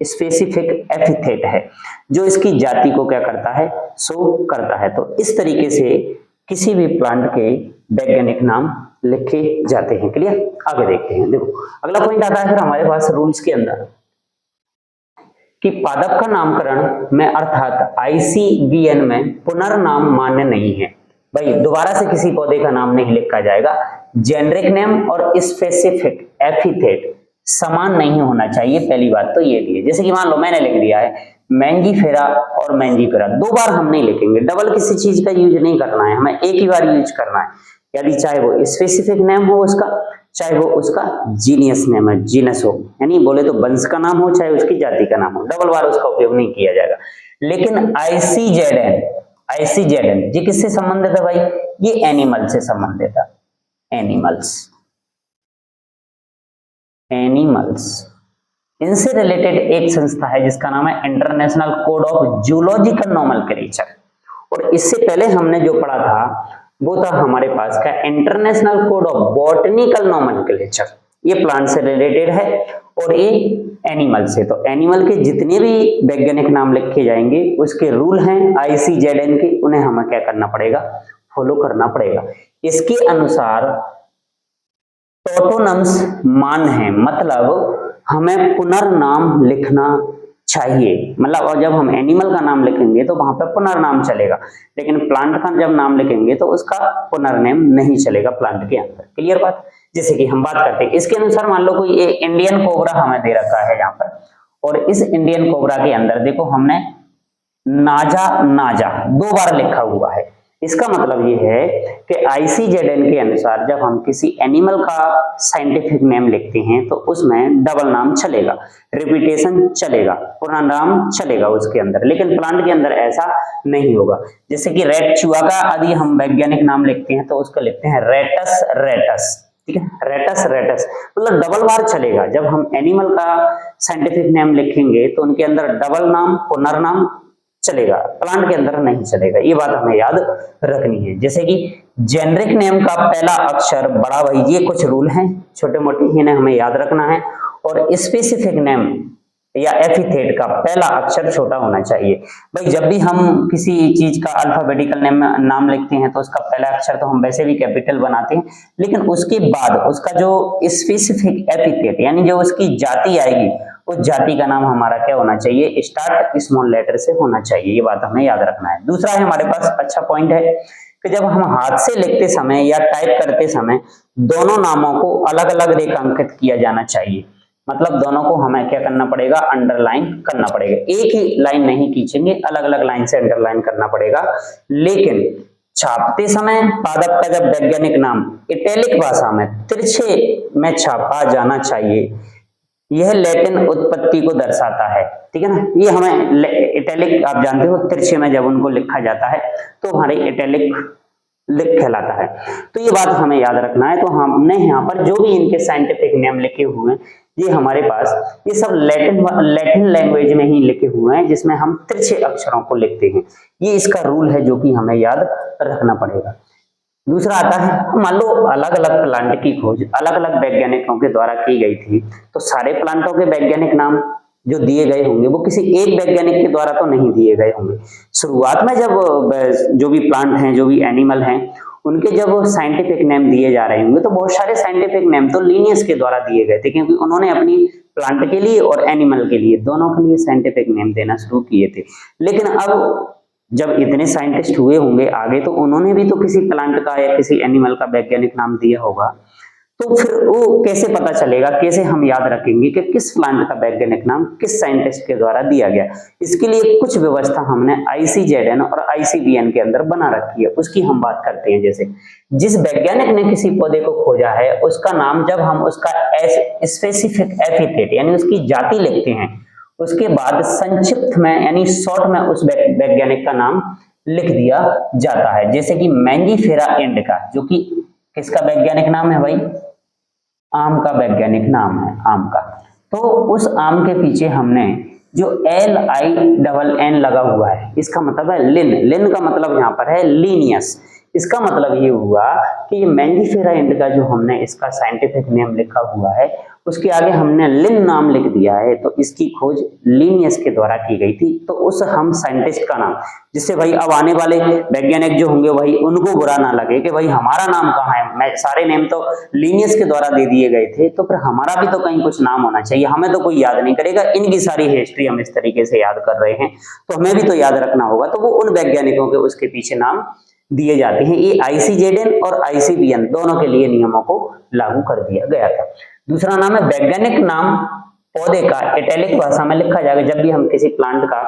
स्पेसिफिक एपिथेट है, जो इसकी जाति को क्या करता है, शो करता है। तो इस तरीके से किसी भी प्लांट के वैज्ञानिक नाम लिखे जाते हैं। क्लियर? आगे देखते हैं। देखो अगला पॉइंट आता है फिर हमारे पास रूल्स के अंदर कि पादप का नामकरण में अर्थात ICVN में पुनर्नाम मान्य नहीं है। भाई दोबारा से किसी पौधे का नाम नहीं लिखा जाएगा, जेनरिक नेम और स्पेसिफिक एपिथेट समान नहीं होना चाहिए, पहली बात तो ये भी है। जैसे कि मान लो मैंने लिख दिया है मैंजीफेरा और मैंजीफेरा, दो बार हम नहीं लिखेंगे, डबल किसी चीज का यूज नहीं करना है, हमें एक ही बार यूज करना है, यदि चाहे वो स्पेसिफिक नेम हो उसका, चाहे वो उसका जीनियस नेम है, जीनस हो, यानी बोले तो वंश का नाम हो, चाहे उसकी जाति का नाम हो, डबल बार उसका उपयोग नहीं किया जाएगा। लेकिन ICZN ये किससे संबंधित है भाई, ये एनिमल से संबंधित है, एनिमल्स। इनसे रिलेटेड एक संस्था है जिसका नाम है international code of zoological nomenclature, और इससे पहले हमने जो पढ़ा था वो था हमारे पास का international code of botanical nomenclature. ये प्लांट से रिलेटेड है और ये एनिमल से। तो एनिमल के जितने भी वैज्ञानिक नाम लिखे जाएंगे उसके रूल हैं ICZN के, उन्हें हमें क्या करना पड़ेगा, फॉलो करना पड़ेगा। इसके अनुसार टोटोनम्स मान है, मतलब हमें पुनर्नाम लिखना चाहिए, मतलब और जब हम एनिमल का नाम लिखेंगे तो वहां पर पुनर्नाम चलेगा, लेकिन प्लांट का जब नाम लिखेंगे तो उसका पुनर्नेम नहीं चलेगा प्लांट के अंदर। क्लियर बात? जैसे कि हम बात करते हैं इसके अनुसार, मान लो कोई इंडियन कोबरा हमें दे रखा है यहाँ पर, और इस इंडियन कोबरा के अंदर देखो हमने नाजा दो बार लिखा हुआ है। इसका मतलब ये है कि ICZN के अनुसार जब हम किसी एनिमल का साइंटिफिक नेम लिखते हैं तो उसमें डबल नाम चलेगा, रिपीटेशन चलेगा, पुनर्नाम चलेगा उसके अंदर, लेकिन प्लांट के अंदर ऐसा नहीं होगा। जैसे कि रेड चूहा का यदि हम वैज्ञानिक नाम लिखते हैं तो उसको लिखते हैं रेटस, ठीक है, रेटस, मतलब डबल बार चलेगा। जब हम एनिमल का साइंटिफिक नेम लिखेंगे तो उनके अंदर डबल नाम, पुनर्नाम चलेगा, प्लांट के अंदर नहीं चलेगा, ये बात हमें याद रखनी है। जैसे कि जेनरिक नेम का पहला अक्षर बड़ा, भाई ये कुछ रूल हैं छोटे मोटे, इन्हें हमें याद रखना है, और स्पेसिफिक नेम या एपिथेट का पहला अक्षर छोटा होना चाहिए। भाई जब भी हम किसी चीज का अल्फाबेटिकल नाम लिखते हैं तो उसका पहला अक्षर तो हम वैसे भी कैपिटल बनाते हैं, लेकिन उसके बाद उसका जो स्पेसिफिक एपिथेट यानी जो उसकी जाति आएगी, उस जाति का नाम हमारा क्या होना चाहिए, स्टार्ट स्मॉल लेटर से होना चाहिए, ये बात हमें याद रखना है। दूसरा है हमारे पास अच्छा पॉइंट है कि जब हम हाथ से लिखते समय या टाइप करते समय दोनों नामों को अलग अलग रेखांकित किया जाना चाहिए, मतलब दोनों को हमें क्या करना पड़ेगा, अंडरलाइन करना पड़ेगा, एक ही लाइन नहीं खींचेंगे, अलग अलग लाइन से अंडरलाइन करना पड़ेगा। लेकिन छापते समय पादप का जब वैज्ञानिक नाम इटैलिक भाषा में तिरछे में छापा जाना चाहिए, यह लैटिन उत्पत्ति को दर्शाता है, ठीक है ना। ये हमें इटैलिक, आप जानते हो तिरछे में जब उनको लिखा जाता है तो हमारे इटैलिक कहलाता है, तो ये बात हमें याद रखना है। तो हमने यहाँ पर जो भी इनके साइंटिफिक नेम लिखे हुए हैं ये हमारे पास ये सब लैटिन लैंग्वेज में ही लिखे हुए हैं, जिसमें हम तिरछे अक्षरों को लिखते हैं। ये इसका रूल है जो कि हमें याद रखना पड़ेगा। दूसरा आता है, मान लो अलग अलग प्लांट की खोज अलग अलग वैज्ञानिकों के द्वारा की गई थी, तो सारे प्लांटों के वैज्ञानिक नाम जो दिए गए होंगे वो किसी एक वैज्ञानिक के द्वारा तो नहीं दिए गए होंगे। शुरुआत में जब जो भी प्लांट हैं, जो भी एनिमल हैं, उनके जब साइंटिफिक नेम दिए जा रहे होंगे तो बहुत सारे साइंटिफिक नेम तो लिनियस के द्वारा दिए गए थे, क्योंकि उन्होंने अपनी प्लांट के लिए और एनिमल के लिए दोनों के लिए साइंटिफिक नेम देना शुरू किए थे। लेकिन अब जब इतने साइंटिस्ट हुए होंगे आगे, तो उन्होंने भी तो किसी प्लांट का या किसी एनिमल का वैज्ञानिक नाम दिया होगा, तो फिर वो कैसे पता चलेगा, कैसे हम याद रखेंगे कि किस प्लांट का वैज्ञानिक नाम किस साइंटिस्ट के द्वारा दिया गया। इसके लिए कुछ व्यवस्था हमने ICZN और ICVN के अंदर बना रखी है, उसकी हम बात करते हैं। जैसे जिस वैज्ञानिक ने किसी पौधे को खोजा है, उसका नाम जब हम उसका स्पेसिफिक एपिथेट यानी उसकी जाति लिखते हैं, उसके बाद संक्षिप्त में यानी शॉर्ट में उस वैज्ञानिक का नाम लिख दिया जाता है। जैसे कि मैंजीफेरा इंडिका, जो कि किसका वैज्ञानिक नाम है भाई, आम का वैज्ञानिक नाम है, आम का। तो उस आम के पीछे हमने जो LINN लगा हुआ है, इसका मतलब है लिन। लिन का मतलब यहाँ पर है लीनियस। इसका मतलब ये हुआ कि ये मैंजीफेरा इंडिका जो हमने इसका साइंटिफिक नेम लिखा हुआ है, उसके आगे हमने लिन नाम लिख दिया है, तो इसकी खोज लीनियस के द्वारा की गई थी। तो उस हम साइंटिस्ट का नाम, जिससे भाई अब आने वाले वैज्ञानिक जो होंगे भाई उनको बुरा ना लगे कि भाई हमारा नाम कहाँ है, मैं सारे नेम तो लीनियस के द्वारा दे दिए गए थे, तो फिर हमारा भी तो कहीं कुछ नाम होना चाहिए, हमें तो कोई याद नहीं करेगा। इनकी सारी हिस्ट्री हम इस तरीके से याद कर रहे हैं, तो हमें भी तो याद रखना होगा। तो वो उन वैज्ञानिकों के उसके पीछे नाम दिए जाते हैं। ये ICZN और ICVN दोनों के लिए नियमों को लागू कर दिया गया था। दूसरा नाम है वैज्ञानिक नाम पौधे का इटैलिक भाषा में लिखा जाएगा। जब भी हम किसी प्लांट का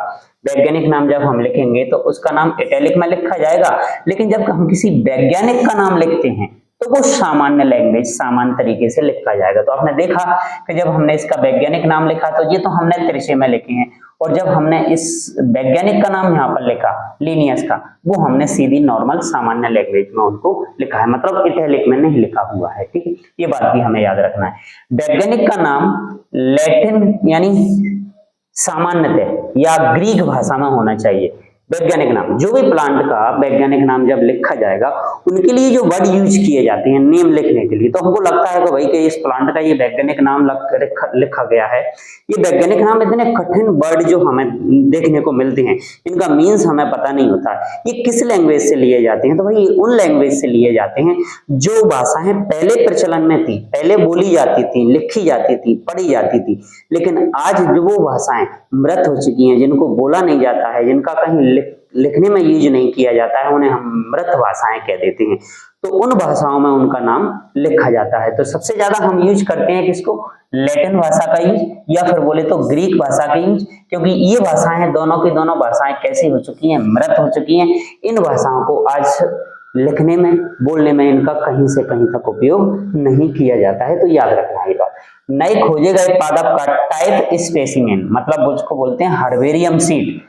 वैज्ञानिक नाम जब हम लिखेंगे तो उसका नाम इटैलिक में लिखा जाएगा, लेकिन जब हम किसी वैज्ञानिक का नाम लिखते हैं तो वो सामान्य लैंग्वेज, सामान्य तरीके से लिखा जाएगा। तो आपने देखा कि जब हमने इसका वैज्ञानिक नाम लिखा तो ये तो हमने तिरछे में लिखे हैं, और जब हमने इस वैज्ञानिक का नाम यहाँ पर लिखा लीनियस का, वो हमने सीधी नॉर्मल सामान्य लैंग्वेज में उनको लिखा है, मतलब इटैलिक में नहीं लिखा हुआ है। ठीक है, ये बात भी हमें याद रखना है। वैज्ञानिक का नाम लैटिन यानी सामान्यतः या ग्रीक भाषा में होना चाहिए। वैज्ञानिक नाम, जो भी प्लांट का वैज्ञानिक नाम जब लिखा जाएगा, उनके लिए जो वर्ड यूज किए जाते हैं नेम लिखने के लिए, तो हमको लगता है कि भाई कि इस प्लांट का ये वैज्ञानिक नाम लिखा गया है। ये वैज्ञानिक नाम इतने कठिन वर्ड जो हमें देखने को मिलते हैं, इनका मीन्स हमें पता नहीं होता। ये किस लैंग्वेज से लिए जाते हैं, तो भाई उन लैंग्वेज से लिए जाते हैं जो भाषाएं पहले प्रचलन में थी, पहले बोली जाती थी, लिखी जाती थी, पढ़ी जाती थी, लेकिन आज जो वो भाषाएं मृत हो चुकी हैं, जिनको बोला नहीं जाता है, जिनका कहीं लिखने में यूज नहीं किया जाता है, उन्हें हम मृत भाषाएं कह देते हैं। तो उन भाषाओं में उनका नाम लिखा जाता है। तो सबसे ज्यादा हम यूज करते हैं किसको, लैटिन भाषा का यूज, या फिर बोले तो ग्रीक भाषा का यूज, क्योंकि ये भाषाएं दोनों की दोनों भाषाएं कैसी हो चुकी हैं, मृत हो चुकी हैं। इन भाषाओं को आज लिखने में, बोलने में इनका कहीं से कहीं तक उपयोग नहीं किया जाता है। तो याद रखना ये बात। नए खोजे गए पादप का टाइप स्पेसिमेन, मतलब उसको बोलते हैं हर्बेरियम सीट,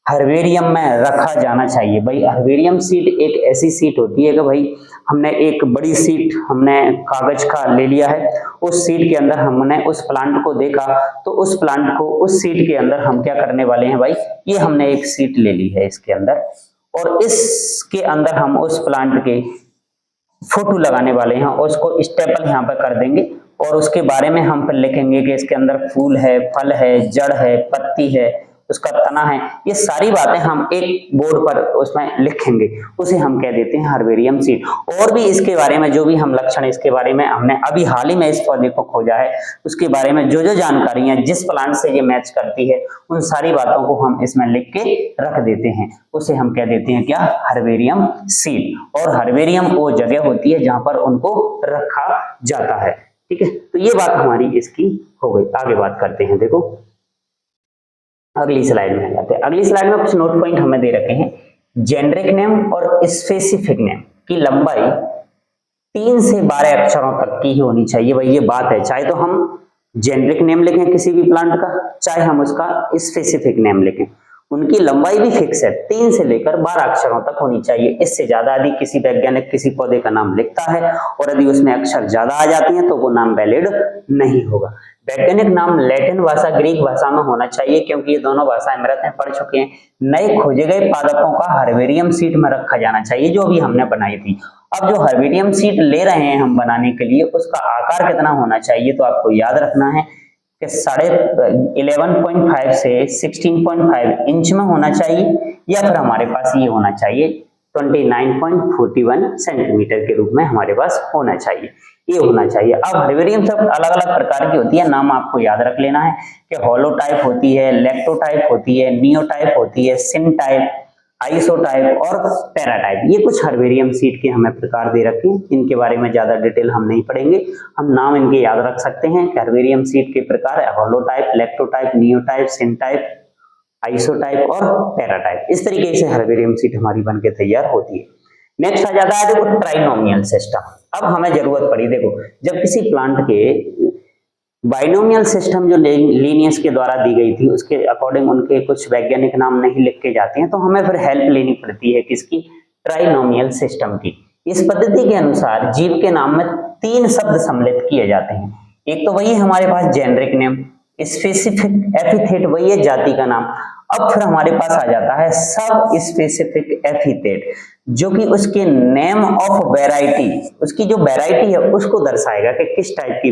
हर्बेरियम में रखा जाना चाहिए। भाई हर्बेरियम सीट एक ऐसी सीट होती है कि भाई हमने एक बड़ी सीट हमने कागज का ले लिया है, उस सीट के अंदर हमने उस प्लांट को देखा, तो उस प्लांट को उस सीट के अंदर हम क्या करने वाले हैं भाई, ये हमने एक सीट ले ली है इसके अंदर, और इसके अंदर हम उस प्लांट के फोटो लगाने वाले हैं, और उसको स्टेपल यहाँ पर कर देंगे, और उसके बारे में हम फिर लिखेंगे कि इसके अंदर फूल है, फल है, जड़ है, पत्ती है, उसका तना है। ये सारी बातें हम एक बोर्ड पर उसमें लिखेंगे, उसे हम कह देते हैं हर्बेरियम सीट। और भी इसके बारे में जो भी हम लक्षण, इसके बारे में हमने अभी हाल ही में इस पौधे को खोजा है, उसके बारे में जो जो जानकारियां जिस प्लांट से ये मैच करती है, उन सारी बातों को हम इसमें लिख के रख देते हैं, उसे हम कह देते हैं क्या, हर्बेरियम सीट। और हर्बेरियम वो जगह होती है जहां पर उनको रखा जाता है। ठीक है, तो ये बात हमारी इसकी हो गई। आगे बात करते हैं। देखो अगली स्लाइड में जाते हैं। अगली स्लाइड में कुछ नोट पॉइंट हमें दे रखे हैं। जेनरिक नेम और स्पेसिफिक नेम की लंबाई 3 से 12 अक्षरों तक की ही होनी चाहिए। भाई ये बात है, चाहे तो हम जेनरिक नेम लिखें किसी भी प्लांट का, चाहे हम उसका स्पेसिफिक नेम लिखें, उनकी लंबाई भी फिक्स है, 3 से लेकर 12 अक्षरों तक होनी चाहिए। इससे ज्यादा यदि किसी वैज्ञानिक किसी पौधे का नाम लिखता है और यदि उसमें अक्षर ज्यादा आ जाती हैं तो वो नाम वैलिड नहीं होगा। वैज्ञानिक नाम लैटिन भाषा, ग्रीक भाषा में होना चाहिए, क्योंकि ये दोनों भाषाएं मृत हैं, पढ़ चुके हैं। नए खोजे गए पादपों का हर्बेरियम सीट में रखा जाना चाहिए, जो अभी हमने बनाई थी। अब जो हर्बेरियम सीट ले रहे हैं हम बनाने के लिए, उसका आकार कितना होना चाहिए, तो आपको याद रखना है कि 11.5 से 16.5 इंच में होना चाहिए, या फिर हमारे पास ये होना चाहिए 29.41 सेंटीमीटर के रूप में हमारे पास होना चाहिए, ये होना चाहिए। अब हर्बेरियम सब अलग अलग प्रकार की होती है, नाम आपको याद रख लेना है कि होलोटाइप होती है, लैक्टोटाइप होती है, नियोटाइप होती है, सिनटाइप, आइसोटाइप और पैराटाइप। ये कुछ हर्बेरियम सीड के हमें प्रकार दे रखे हैं, इनके बारे में ज्यादा डिटेल हम नहीं पढ़ेंगे, हम नाम इनके याद रख सकते हैं कि हर्बेरियम सीड के प्रकार होलोटाइप, लैक्टोटाइप, नियोटाइप, सिनटाइप, आइसोटाइप और पैराटाइप। इस तरीके से हर्बेरियम सीड हमारी बनके तैयार होती है। नेक्स्ट आ जाता है देखो ट्राइनोमियल सिस्टम। अब हमें जरूरत पड़ी, देखो जब किसी प्लांट के बाइनोमियल सिस्टम जो लीनियस के द्वारा दी गई थी उसके अकॉर्डिंग उनके कुछ वैज्ञानिक नाम नहीं लिख के जाते हैं, तो हमें फिर हेल्प लेनी पड़ती है किसकी, ट्राइनोमियल सिस्टम की। इस पद्धति के अनुसार जीव के नाम में 3 शब्द सम्मिलित किए जाते हैं। एक तो वही हमारे पास जेनरिक नेम, स्पेसिफिक एपिथेट वही है जाति का नाम। अब फिर हमारे पास आ जाता है सब स्पेसिफिक एपिथेट, जो कि उसके नेम ऑफ वैरायटी, उसकी जो वैरायटी है उसको दर्शाएगा कि किस टाइप की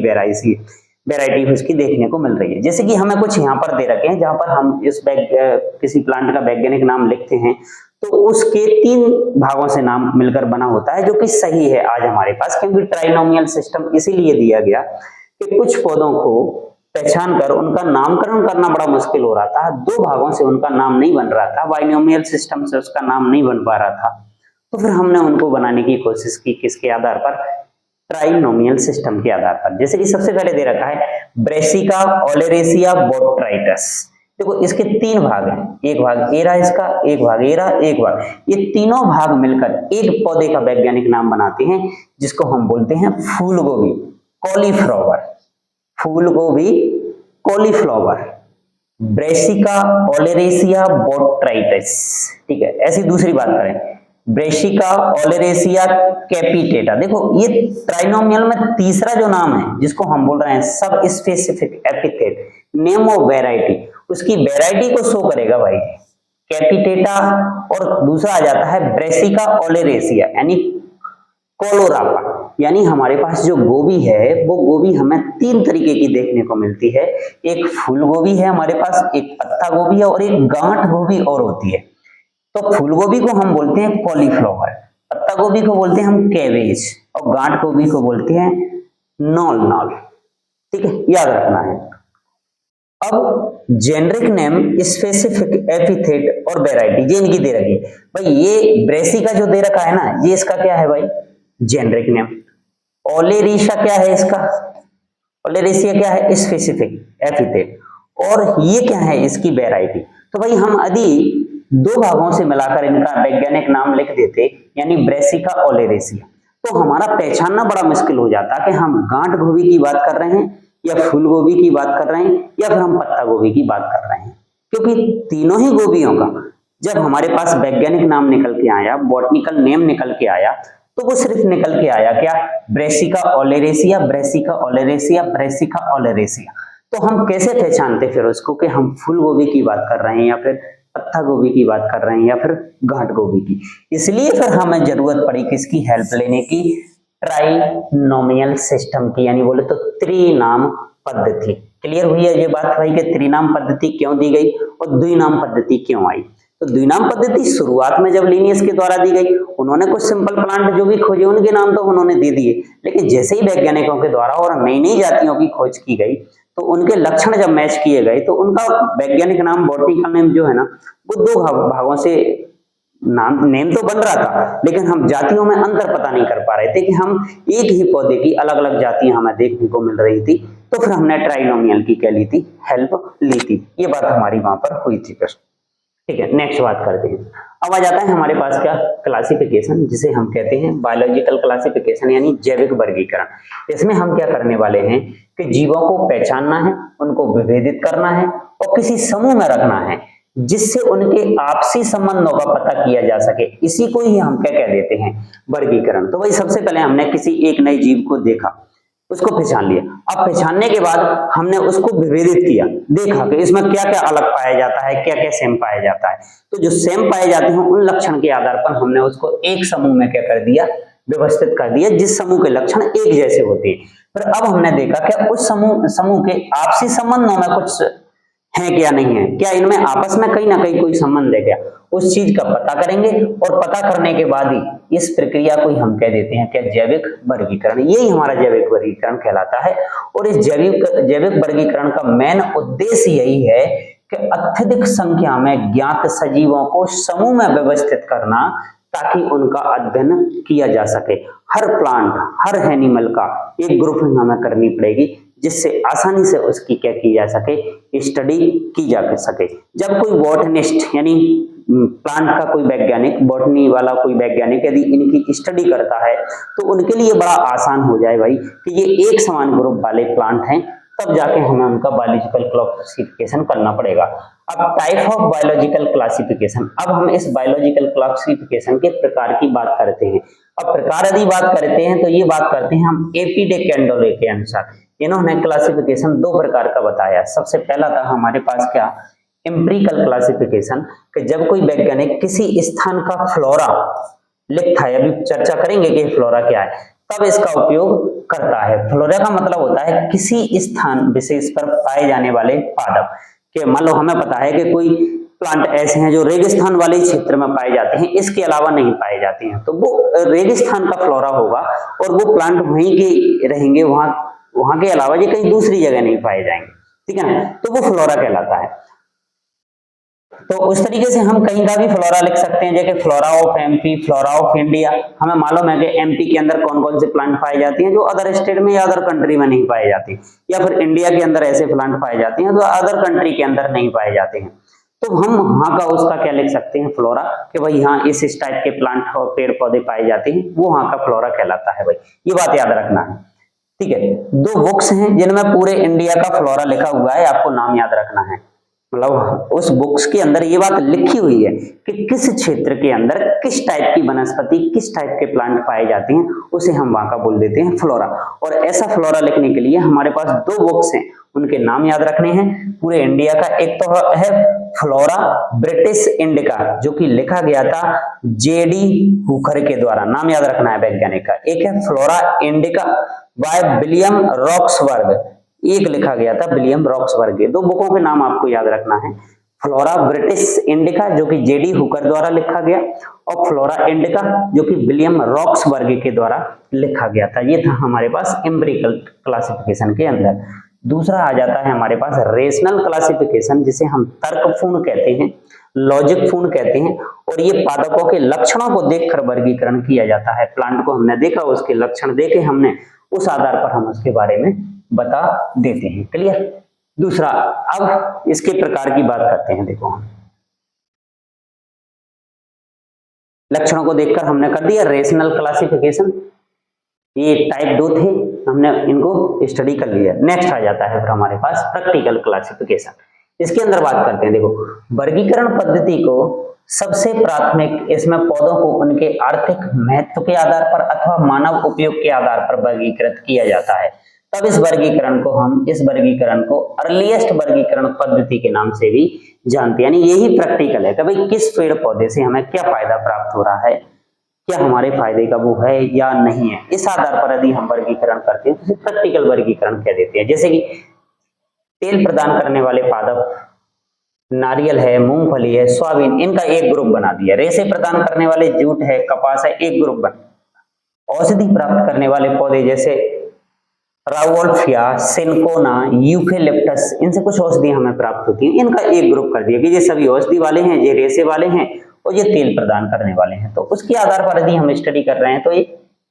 वैरायटी उसकी देखने को मिल रही है। जैसे कि हमें कुछ यहाँ पर दे रखे हैं, जहां पर हम इस किसी प्लांट का वैज्ञानिक नाम लिखते हैं तो उसके 3 भागों से नाम मिलकर बना होता है, जो कि सही है आज हमारे पास, क्योंकि ट्राइनोमियल सिस्टम इसीलिए दिया गया कि कुछ पौधों को पहचान कर उनका नामकरण करना बड़ा मुश्किल हो रहा था, 2 भागों से उनका नाम नहीं बन रहा था, बाइनोमियल सिस्टम से उसका नाम नहीं बन पा रहा था, तो फिर हमने उनको बनाने की कोशिश की किसके आधार पर, ट्राइनोमियल सिस्टम के आधार पर। जैसे कि सबसे पहले दे रखा है ब्रेसिका, ओलेरेसिया, बोट्राइटस। देखो इसके 3 भाग हैं, एक भाग एरा इसका, एक भाग एरा, एक भाग, ये तीनों भाग मिलकर एक पौधे का वैज्ञानिक नाम बनाते हैं, जिसको हम बोलते हैं फूल गोभी, कॉलीफ्लावर, फूल गोभी, कॉलीफ्लावर, ब्रेसिका, ओलेरेसिया, बोट्राइटस। ठीक है, ऐसी दूसरी बात करें, ब्रेसिका, ओलेरेसिया, कैपिटेटा। देखो ये ट्राइनोमियल में तीसरा जो नाम है जिसको हम बोल रहे हैं सब specific epithet, name of variety, उसकी वैरायटी को शो करेगा भाई, कैपिटेटा। और दूसरा आ जाता है ब्रेसिका ओलेरेसिया यानी कोलोरापा। यानी हमारे पास जो गोभी है वो गोभी हमें 3 तरीके की देखने को मिलती है, एक फूल गोभी है हमारे पास, एक पत्ता गोभी है और एक गांठ गोभी और होती है। तो फूल गोभी को हम बोलते हैं कॉलीफ्लावर, पत्ता गोभी को बोलते हैं हम कैबेज और गांठ गोभी को बोलते हैं नॉल। ठीक है, याद रखना है। अब जेनरिक नेम, स्पेसिफिक एपिथेट और वैरायटी ये इनकी दे रखी है भाई। ये ब्रेसिका जो दे रखा है ना, ये इसका क्या है भाई, जेनरिक नेम। ओलेरिशा क्या है इसका, ओलेरेसिया क्या है, स्पेसिफिक एपिथेट। और ये क्या है, इसकी वैरायटी। तो भाई हम यदि 2 भागों से मिलाकर इनका वैज्ञानिक नाम लिख देते, यानी ब्रेसिका, ओलेरेसिया, तो हमारा पहचानना बड़ा मुश्किल हो जाता कि हम गांठ गोभी की बात कर रहे हैं या फूल गोभी की बात कर रहे हैं या फिर हम पत्ता गोभी की बात कर रहे हैं, क्योंकि तीनों ही गोभियों का जब हमारे पास वैज्ञानिक नाम निकल के आया, बॉटनिकल नेम निकल के आया, तो वो सिर्फ निकल के आया क्या, Brassica oleracea, Brassica oleracea, Brassica oleracea. तो हम कैसे पहचानते फिर उसको कि हम फूल गोभी की बात कर रहे हैं या फिर पत्ता गोभी की बात कर रहे हैं या फिर गांठ गोभी की। इसलिए फिर हमें जरूरत पड़ी किसकी हेल्प लेने की, ट्राइनोमियल सिस्टम की, यानी बोले तो त्रिनाम पद्धति। क्लियर हुई है ये बात भाई कि त्रिनाम पद्धति क्यों दी गई और द्विनाम पद्धति क्यों आई। तो द्विनाम पद्धति शुरुआत में जब लीनियस के द्वारा दी गई, उन्होंने कुछ सिंपल प्लांट जो भी खोजे उनके नाम तो उन्होंने दे दिए, लेकिन जैसे ही वैज्ञानिकों के द्वारा और नई नई जातियों की खोज की गई तो उनके लक्षण जब मैच किए गए तो उनका वैज्ञानिक नाम, बॉटनिकल नेम जो है ना, वो 2 भागों से नाम नेम तो बन रहा था, लेकिन हम जातियों में अंतर पता नहीं कर पा रहे थे कि हम एक ही पौधे की अलग अलग जातियां हमें देखने को मिल रही थी। तो फिर हमने ट्राइनोमियल की क्या ली थी, हेल्प ली थी। ये बात हमारी वहां पर हुई थी। ठीक है, नेक्स्ट बात करते हैं। अब आ जाता है हमारे पास क्या, क्लासिफिकेशन, जिसे हम कहते हैं बायोलॉजिकल क्लासिफिकेशन यानी जैविक वर्गीकरण। इसमें हम क्या करने वाले हैं कि जीवों को पहचानना है, उनको विभेदित करना है और किसी समूह में रखना है जिससे उनके आपसी संबंधों का पता किया जा सके। इसी को ही हम क्या कह देते हैं, वर्गीकरण। तो भाई सबसे पहले हमने किसी एक नए जीव को देखा, उसको पहचान लिया। अब पहचानने के बाद हमने उसको विभेदित किया, देखा कि इसमें क्या क्या अलग पाया जाता है, क्या क्या सेम पाया जाता है। तो जो सेम पाए जाते हैं उन लक्षण के आधार पर हमने उसको एक समूह में क्या कर दिया, व्यवस्थित कर दिया, जिस समूह के लक्षण एक जैसे होते हैं। फिर अब हमने देखा कि उस समूह के आपसी संबंधों में कुछ है क्या नहीं है, क्या इनमें आपस में कहीं ना कहीं कोई संबंध है क्या। उस चीज का पता करेंगे और पता करने के बाद ही इस प्रक्रिया को ही हम कह देते हैं क्या, जैविक वर्गीकरण। यही हमारा जैविक वर्गीकरण कहलाता है। और इस जैविक वर्गीकरण का मेन उद्देश्य यही है कि अत्यधिक संख्या में ज्ञात सजीवों को समूह में व्यवस्थित करना, ताकि उनका अध्ययन किया जा सके। हर प्लांट, हर एनिमल का एक ग्रुपिंग हमें करनी पड़ेगी, जिससे आसानी से उसकी क्या की जा सके, स्टडी की जा सके। जब कोई बॉटनिस्ट यानी प्लांट का कोई वैज्ञानिक, बॉटनी वाला कोई वैज्ञानिक यदि इनकी स्टडी करता है तो उनके लिए बड़ा आसान हो जाए भाई कि ये एक समान ग्रुप वाले प्लांट हैं, तब जाके हमें उनका बायोलॉजिकल क्लासिफिकेशन करना पड़ेगा। अब टाइप ऑफ बायोलॉजिकल क्लासिफिकेशन, अब हम इस बायोलॉजिकल क्लासिफिकेशन के प्रकार की बात करते हैं। अब प्रकार यदि बात करते हैं तो ये बात करते हैं हम एपी डे कैंडोले के अनुसार। इन्होंने क्लासिफिकेशन दो प्रकार का बताया। सबसे पहला था हमारे पास क्या, एम्पिरिकल क्लासिफिकेशन, कि जब कोई वैज्ञानिक किसी स्थान का फ्लोरा लिखता है, अभी चर्चा करेंगे कि फ्लोरा क्या है, तब इसका उपयोग करता है। फ्लोरा का मतलब होता है किसी स्थान विशेष पर पाए जाने वाले पादप के, मान लो हमें पता है कि कोई प्लांट ऐसे हैं जो रेगिस्तान वाले क्षेत्र में पाए जाते हैं, इसके अलावा नहीं पाए जाते हैं, तो वो रेगिस्तान का फ्लोरा होगा और वो प्लांट वहीं के रहेंगे, वहां के अलावा ये कहीं दूसरी जगह नहीं पाए जाएंगे, ठीक है ना, तो वो फ्लोरा कहलाता है। तो उस तरीके से हम कहीं का भी फ्लोरा लिख सकते हैं, जैसे flora of MP, flora of India. हमें मालूम है कि एमपी के अंदर कौन कौन से प्लांट पाए जाते हैं जो अदर स्टेट में या अदर कंट्री में नहीं पाए जाते, या फिर इंडिया के अंदर ऐसे प्लांट पाए जाते हैं जो अदर कंट्री के अंदर नहीं पाए जाते हैं। तो हम वहां का उसका क्या लिख सकते हैं, फ्लोरा, कि भाई यहाँ इस टाइप के प्लांट और पेड़ पौधे पाए जाते हैं, वो वहां का फ्लोरा कहलाता है। भाई ये बात याद रखना है, ठीक है। दो बुक्स हैं जिनमें पूरे इंडिया का फ्लोरा लिखा हुआ है, आपको नाम याद रखना है। मतलब उस बुक्स के अंदर ये बात लिखी हुई है कि किस क्षेत्र के अंदर किस टाइप की वनस्पति, किस टाइप के प्लांट पाए जाते हैं, उसे हम वहां का बोल देते हैं फ्लोरा। और ऐसा फ्लोरा लिखने के लिए हमारे पास दो बुक्स हैं, उनके नाम याद रखने हैं पूरे इंडिया का। एक तो है फ्लोरा ब्रिटिश इंडिका, जो कि लिखा गया था जेडी हुकर के द्वारा, नाम याद रखना है वैज्ञानिक का। एक है flora indica by William Roxburgh, एक लिखा गया था विलियम रॉक्सबर्ग के। दो बुकों के नाम आपको याद रखना है, फ्लोरा ब्रिटिश इंडिका जो कि जेडी हुकर द्वारा लिखा गया, और फ्लोरा इंडिका जो कि विलियम रॉक्सबर्ग के द्वारा लिखा गया था। ये था हमारे पास एम्पिरिकल क्लासिफिकेशन के अंदर। दूसरा आ जाता है हमारे पास रेशनल क्लासिफिकेशन, जिसे हम तर्कपूर्ण कहते हैं, लॉजिकपूर्ण कहते हैं। और ये पादपों के लक्षणों को देखकर वर्गीकरण किया जाता है। प्लांट को हमने देखा, उसके लक्षण देखे हमने, उस आधार पर हम उसके बारे में बता देते हैं। क्लियर। दूसरा, अब इसके प्रकार की बात करते हैं। देखो, हम लक्षणों को देखकर हमने कर दिया रेशनल क्लासिफिकेशन, ये टाइप 2 थे, हमने इनको स्टडी कर लिया। नेक्स्ट आ जाता है फिर हमारे पास प्रैक्टिकल क्लासिफिकेशन। इसके अंदर बात करते हैं, देखो वर्गीकरण पद्धति को सबसे प्राथमिक इसमें पौधों को उनके आर्थिक महत्व के आधार पर अथवा मानव उपयोग के आधार पर वर्गीकृत किया जाता है। तब इस वर्गीकरण को अर्लीस्ट वर्गीकरण पद्धति के नाम से भी जानते हैं। यानी यही प्रैक्टिकल है कि भाई किस पेड़ पौधे से हमें क्या फायदा प्राप्त हो रहा है, क्या हमारे फायदे का वो है या नहीं है, इस आधार पर यदि हम वर्गीकरण करते हैं तो प्रैक्टिकल वर्गीकरण कह देते हैं। जैसे कि तेल प्रदान करने वाले पादप, नारियल है, मूंगफली है, सोयाबीन, इनका एक ग्रुप बना दिया। रेशे प्रदान करने वाले जूट है, कपास है, एक ग्रुप बना। औषधि प्राप्त करने वाले पौधे जैसे राउल्फिया, सिनकोना, यूकेलिप्टस, इनसे कुछ औषधि हमें प्राप्त होती हैं, इनका एक ग्रुप कर दिया कि ये सभी औषधि वाले हैं, ये रेशे वाले हैं और ये तेल प्रदान करने वाले हैं। तो उसके आधार पर यदि हम स्टडी कर रहे हैं तो ये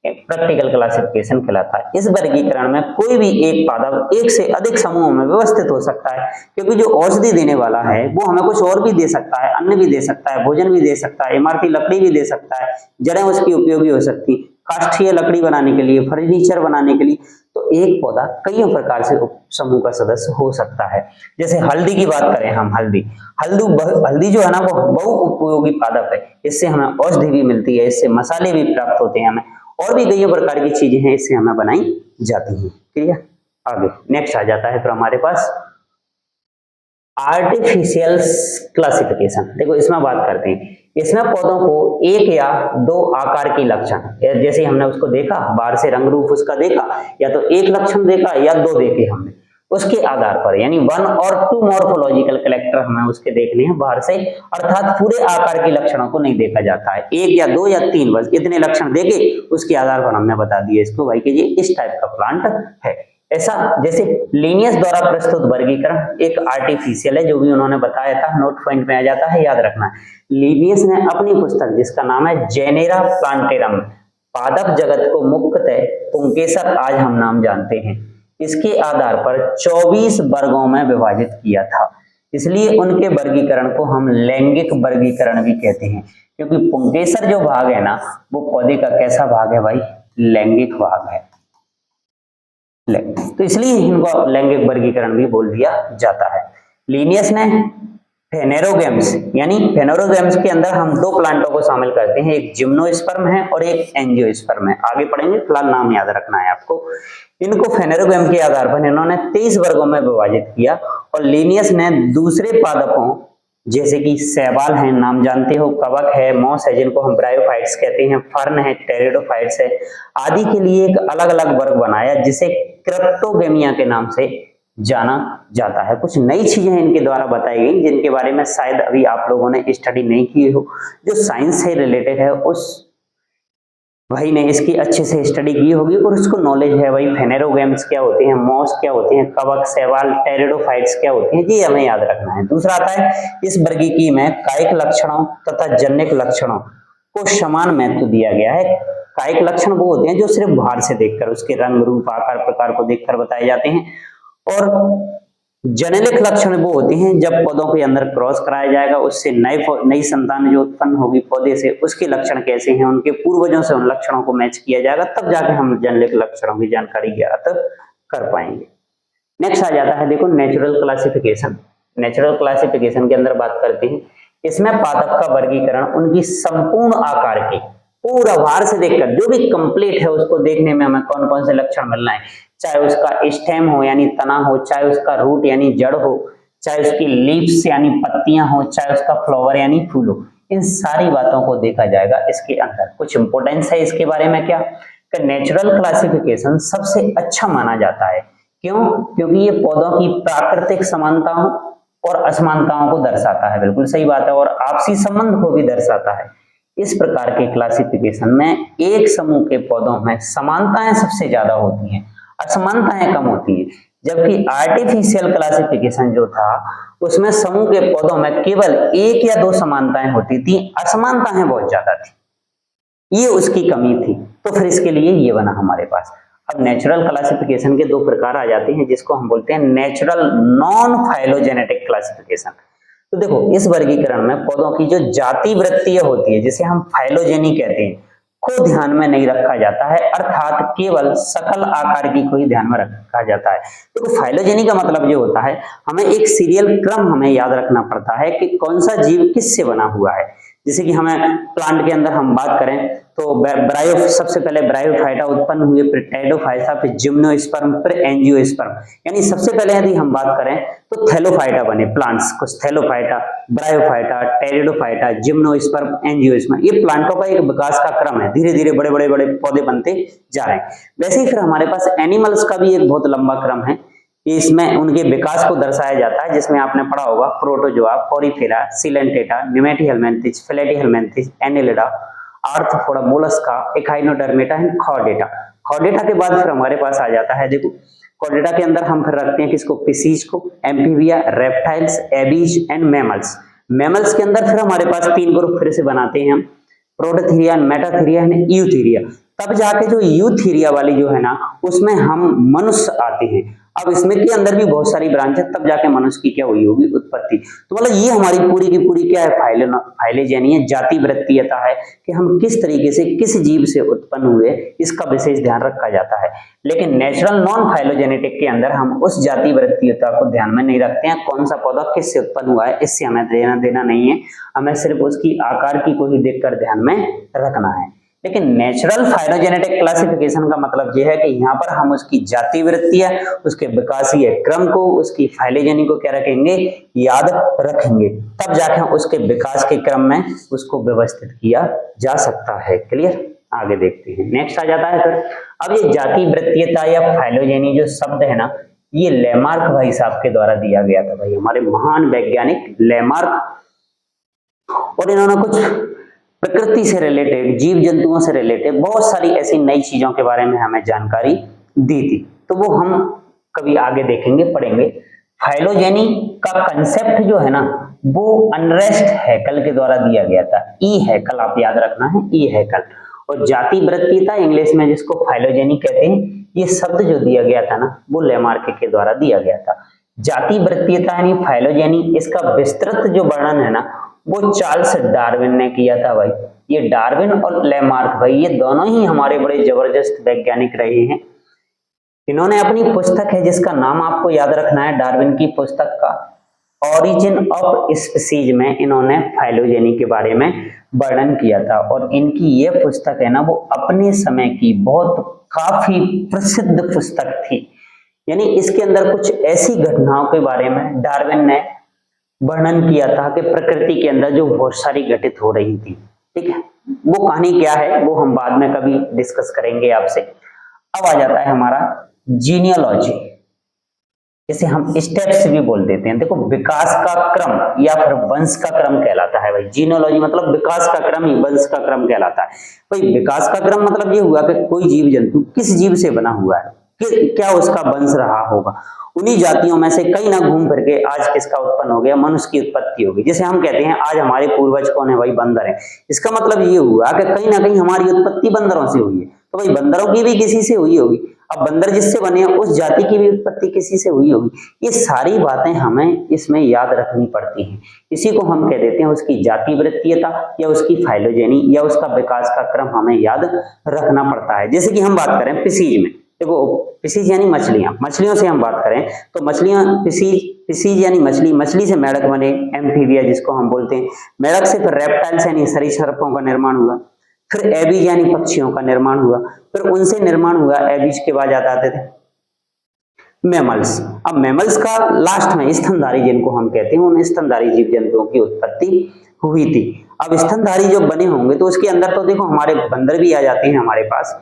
प्रैक्टिकल क्लासिफिकेशन कहलाता है। इस वर्गीकरण में कोई भी एक पादप एक से अधिक समूहों में व्यवस्थित हो सकता है, क्योंकि जो औषधि देने वाला है वो हमें कुछ और भी दे सकता है, अन्न भी दे सकता है, भोजन भी दे सकता है, इमारती लकड़ी भी दे सकता है, जड़ें उसकी उपयोगी हो सकती, काष्ठीय लकड़ी बनाने के लिए, फर्नीचर बनाने के लिए। तो एक पौधा कई प्रकार से समूह का सदस्य हो सकता है। जैसे हल्दी की बात करें हम, हल्दी जो है ना वो बहु उपयोगी पादप है, इससे हमें औषधि भी मिलती है, इससे मसाले भी प्राप्त होते हैं हमें, और भी कई प्रकार की चीजें हैं इससे हमें बनाई जाती हैं। ठीक है, आगे नेक्स्ट आ जाता है फिर हमारे पास आर्टिफिशियल क्लासिफिकेशन। देखो इसमें बात करते हैं, इसमें पौधों को एक या दो आकार की लक्षण, जैसे हमने उसको देखा बाहर से रंग रूप उसका देखा, या तो एक लक्षण देखा या दो देखे हमने, उसके आधार पर, यानी 1 और 2 मॉर्फोलॉजिकल कैरेक्टर हमें उसके देखने हैं बाहर से, अर्थात पूरे आकार के लक्षणों को नहीं देखा जाता है, 1 या 2 या 3 बस इतने लक्षण देके उसके आधार पर हमने बता दिया इसको भाई कि ये इस टाइप का प्लांट है। ऐसा जैसे लिनियस द्वारा प्रस्तुत वर्गीकरण एक आर्टिफिशियल है, जो भी उन्होंने बताया था नोट पॉइंट में आ जाता है, याद रखना है। लिनियस ने अपनी पुस्तक जिसका नाम है जेनेरा प्लांटेरम, पादप जगत को मुख्यतः पुंकेसर आज हम नाम जानते हैं, इसके आधार पर 24 वर्गों में विभाजित किया था। इसलिए उनके वर्गीकरण को हम लैंगिक वर्गीकरण भी कहते हैं, क्योंकि पुंकेसर जो भाग है ना वो पौधे का कैसा भाग है भाई, लैंगिक भाग है। तो इसलिए इनको लैंगिक वर्गीकरण भी बोल दिया जाता है। लिनियस ने फेनेरोगेम्स, यानी फेनेरोगेम्स के अंदर हम 2 प्लांटों को शामिल करते हैं, एक जिम्नोस्पर्म है और एक एंजियोस्पर्म है, आगे पढ़ेंगे, फिलहाल नाम याद रखना है आपको। इनको फेनेरोगेम के आधार पर इन्होंने 23 वर्गों में विभाजित किया, और लिनियस ने दूसरे पादपों जैसे कि शैवाल है, नाम जानते हो, कवक है, मॉस है जिनको हम ब्रायोफाइट्स कहते हैं, फर्न है, टेरिडोफाइट्स है, आदि के लिए एक अलग अलग वर्ग बनाया जिसे क्रिप्टोगेमिया के नाम से जाना जाता है। कुछ नई चीजें इनके द्वारा बताई गई जिनके बारे में शायद अभी आप लोगों ने स्टडी नहीं की हो, जो साइंस से रिलेटेड है उस भाई ने इसकी अच्छे से स्टडी की होगी और उसको नॉलेज है भाई, फेनेरोगेम्स क्या होते हैं, मॉस क्या होते हैं, कवक, शैवाल, टेरिडोफाइट्स क्या होते हैं, ये हमें याद रखना है। दूसरा आता है इस वर्गीकी में कायिक लक्षणों तथा जन्यक लक्षणों को समान महत्व दिया गया है। कायिक लक्षण वो होते हैं जो सिर्फ बाहर से देखकर, उसके रंग, रूप, आकार, प्रकार को देखकर बताए जाते हैं, और जेनेटिक लक्षण वो होते हैं जब पौधों के अंदर क्रॉस कराया जाएगा, उससे नई संतान जो उत्पन्न होगी पौधे से, उसके लक्षण कैसे हैं, उनके पूर्वजों से उन लक्षणों को मैच किया जाएगा, तब जाके हम जेनेटिक लक्षणों की जानकारी ज्ञात कर पाएंगे। नेक्स्ट आ जाता है देखो नेचुरल क्लासिफिकेशन। नेचुरल क्लासिफिकेशन के अंदर बात करते हैं, इसमें पादप का वर्गीकरण उनकी संपूर्ण आकार के पूरा बाहर से देखकर जो भी कंप्लीट है उसको देखने में हमें कौन कौन से लक्षण मिलना है, चाहे उसका स्टेम हो यानी तना हो, चाहे उसका रूट यानी जड़ हो, चाहे उसकी लीव्स यानी पत्तियां हो, चाहे उसका फ्लावर यानी फूल हो, इन सारी बातों को देखा जाएगा इसके अंदर। कुछ इंपॉर्टेंस है इसके बारे में क्या, कि नेचुरल क्लासिफिकेशन सबसे अच्छा माना जाता है। क्यों? क्योंकि ये पौधों की प्राकृतिक समानताओं और असमानताओं को दर्शाता है, बिल्कुल सही बात है, और आपसी संबंध को भी दर्शाता है। इस प्रकार के क्लासिफिकेशन में एक समूह के पौधों में समानताएं सबसे ज्यादा होती हैं, असमानताएं कम होती है, जबकि आर्टिफिशियल क्लासिफिकेशन जो था उसमें समूह के पौधों में केवल 1 या 2 समानताएं होती थी, असमानताएं बहुत ज्यादा थी, ये उसकी कमी थी। तो फिर इसके लिए ये बना हमारे पास। अब नेचुरल क्लासिफिकेशन के 2 प्रकार आ जाते हैं जिसको हम बोलते हैं नेचुरल नॉन फाइलोजेनेटिक क्लासिफिकेशन। तो देखो इस वर्गीकरण में पौधों की जो जाति वृत्तीय होती है जिसे हम फाइलोजेनी कहते हैं को ध्यान में नहीं रखा जाता है, अर्थात केवल सकल आकार की को ही ध्यान में रखा जाता है। तो फाइलोजेनी का मतलब ये होता है हमें एक सीरियल क्रम हमें याद रखना पड़ता है कि कौन सा जीव किससे बना हुआ है। जैसे कि हमें प्लांट के अंदर हम बात करें तो सबसे पहले ब्रायोफाइटा उत्पन्न हुए, फिर टेरिडोफाइटा, फिर जिम्नोस्पर्म, फिर एंजियोस्पर्म, यानी सबसे पहले यदि हम बात करें तो थैलोफाइटा बने प्लांट्स, कुछ Thallophyta, bryophyta, pteridophyta, gymnosperm, angiosperm, ये प्लांटों का एक विकास का क्रम है, धीरे धीरे बड़े बड़े बड़े पौधे बनते जा रहे हैं। वैसे ही फिर हमारे पास एनिमल्स का भी एक बहुत लंबा क्रम है, इसमें उनके विकास को दर्शाया जाता है, जिसमें आपने पढ़ा होगा protozoa, porifera, coelenterata, nemathelminthes, platyhelminthes, annelida, arthropoda, mollusca, echinodermata and chordata. Chordata के बाद फिर हमारे पास आ जाता है देखो कॉर्डेटा के अंदर हम फिर रखते हैं किसको, फिशिज को, amphibia, reptiles, Abies and mammals. Mammals के अंदर फिर हमारे पास 3 ग्रुप फिर से बनाते हैं हम, प्रोटोथीरिया, मेटाथीरिया एंड यूथीरिया। तब जाके जो यूथीरिया वाली जो है ना उसमें हम मनुष्य आते हैं। अब इसमें के अंदर भी बहुत सारी ब्रांच है, तब जाके मनुष्य की क्या हुई होगी, उत्पत्ति। तो मतलब ये हमारी पूरी की पूरी क्या है, फाइलोजेनी है, जाति वृत्तीयता है कि हम किस तरीके से किस जीव से उत्पन्न हुए, इसका विशेष ध्यान रखा जाता है। लेकिन नेचुरल नॉन फाइलोजेनेटिक के अंदर हम उस जाति वृत्तीयता को ध्यान में नहीं रखते हैं, कौन सा पौधा किससे उत्पन्न हुआ है इससे हमें लेना देना नहीं है, हमें सिर्फ उसकी आकार की को ही देखकर ध्यान में रखना है। लेकिन नेचुरल फाइलोजेनेटिक क्लासिफिकेशन का मतलब यह है कि यहाँ पर हम उसकी जाति वृत्तीय, उसके विकासीय क्रम को, उसकी फाइलोजेनी को क्या रखेंगे, याद रखेंगे, तब जाके उसके विकास के क्रम में उसको व्यवस्थित किया जा सकता है। क्लियर? आगे देखते हैं। नेक्स्ट आ जाता है फिर अब ये जाति वृत्तीयता या फाइलोजेनी जो शब्द है ना, ये लैमार्क भाई साहब के द्वारा दिया गया था भाई, हमारे महान वैज्ञानिक लैमार्क। और इन्होंने कुछ प्रकृति से रिलेटेड, जीव जंतुओं से रिलेटेड बहुत सारी ऐसी नई चीजों के बारे में हमें जानकारी दी थी, तो वो हम कभी आगे देखेंगे, पढ़ेंगे। फाइलोजेनी का कंसेप्ट जो है ना, वो अनरेस्ट हैकल के द्वारा दिया गया था। ई हैकल आप याद रखना है, ई हैकल। और जाति वृत्तीयता इंग्लिश में जिसको फाइलोजेनी कहते हैं, ये शब्द जो दिया गया था ना, वो लैमार्क के द्वारा दिया गया था। जाति वृत्तीयता यानी फाइलोजेनी, इसका विस्तृत जो वर्णन है ना, वो चार्ल्स डार्विन ने किया था भाई। ये डार्विन और लैमार्क भाई, ये दोनों ही हमारे बड़े जबरदस्त वैज्ञानिक रहे हैं। इन्होंने अपनी पुस्तक है जिसका नाम आपको याद रखना है, डार्विन की पुस्तक का ऑरिजिन ऑफ स्पीसीज में इन्होंने फाइलोजेनी के बारे में वर्णन किया था। और इनकी ये पुस्तक है ना, वो अपने समय की बहुत काफी प्रसिद्ध पुस्तक थी। यानी इसके अंदर कुछ ऐसी घटनाओं के बारे में डार्विन ने वर्णन किया था कि प्रकृति के अंदर जो बहुत सारी घटित हो रही थी। ठीक है, वो कहानी क्या है वो हम बाद में कभी डिस्कस करेंगे आपसे। अब आ जाता है हमारा जीनियोलॉजी, जिसे हम स्टेप्स भी बोल देते हैं। देखो, विकास का क्रम या फिर वंश का क्रम कहलाता है भाई। जीनियोलॉजी मतलब विकास का क्रम ही वंश का क्रम कहलाता है भाई। विकास का क्रम मतलब ये हुआ कि कोई जीव जंतु किस जीव से बना हुआ है, क्या उसका वंश रहा होगा, उन्हीं जातियों में से कहीं ना घूम फिर के आज किसका उत्पन्न हो गया, मनुष्य की उत्पत्ति होगी। जैसे हम कहते हैं आज हमारे पूर्वज कौन है भाई, बंदर है। इसका मतलब ये हुआ कि कहीं ना कहीं हमारी उत्पत्ति बंदरों से हुई है, तो भाई बंदरों की भी किसी से हुई होगी। अब बंदर जिससे बने उस जाति की भी उत्पत्ति किसी से हुई होगी। ये सारी बातें हमें इसमें याद रखनी पड़ती हैं। इसी को हम कह देते हैं उसकी जाति वृत्तीयता या उसकी फाइलोजेनी या उसका विकास का क्रम हमें याद रखना पड़ता है। जैसे कि हम बात करें पिसीज में, देखो पिसीज यानी मछलियां, मछलियों से हम बात करें तो मछलियां पिसीज यानी मछली, मछली से मेढक बने, एम्फीबिया जिसको हम बोलते हैं। मेढक से फिर रेप्टाइल्स यानी सरीसृपों का निर्माण हुआ, फिर एबीज यानी पक्षियों का निर्माण हुआ, फिर उनसे निर्माण हुआ एबीज के बाद आते थे मैमल्स। अब मैमल्स का लास्ट में स्तनधारी जिनको हम कहते हैं, उन स्तनधारी जीव जंतुओं की उत्पत्ति हुई थी। अब स्तनधारी जो बने होंगे तो उसके अंदर तो देखो हमारे बंदर भी आ जाते हैं हमारे पास,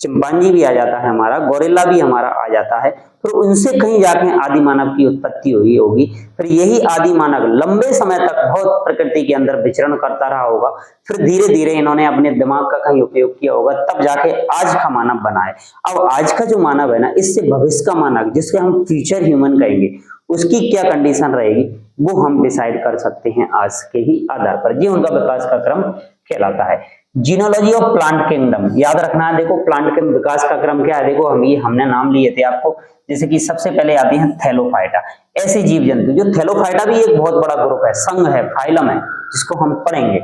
चिंपांजी भी आ जाता है हमारा, गोरिल्ला भी हमारा आ जाता है। फिर उनसे कहीं जाके आदि मानव की उत्पत्ति हुई होगी। फिर यही आदि मानव लंबे समय तक बहुत प्रकृति के अंदर विचरण करता रहा होगा। फिर धीरे धीरे इन्होंने अपने दिमाग का कहीं उपयोग किया होगा, तब जाके आज का मानव बना है। अब आज का जो मानव है ना, इससे भविष्य का मानव जिसके हम फ्यूचर ह्यूमन कहेंगे, उसकी क्या कंडीशन रहेगी वो हम डिसाइड कर सकते हैं आज के ही आधार पर। ये उनका विकास का क्रम कहलाता है। जीनोलॉजी ऑफ प्लांट किंगडम याद रखना है। देखो प्लांट के विकास का क्रम क्या है, देखो हमने नाम लिए थे आपको। जैसे कि सबसे पहले आते हैं थैलोफाइटा, ऐसे जीव जंतु जो थैलोफाइटा भी एक बहुत बड़ा ग्रुप है, संघ है, फाइलम है, जिसको हम पढ़ेंगे।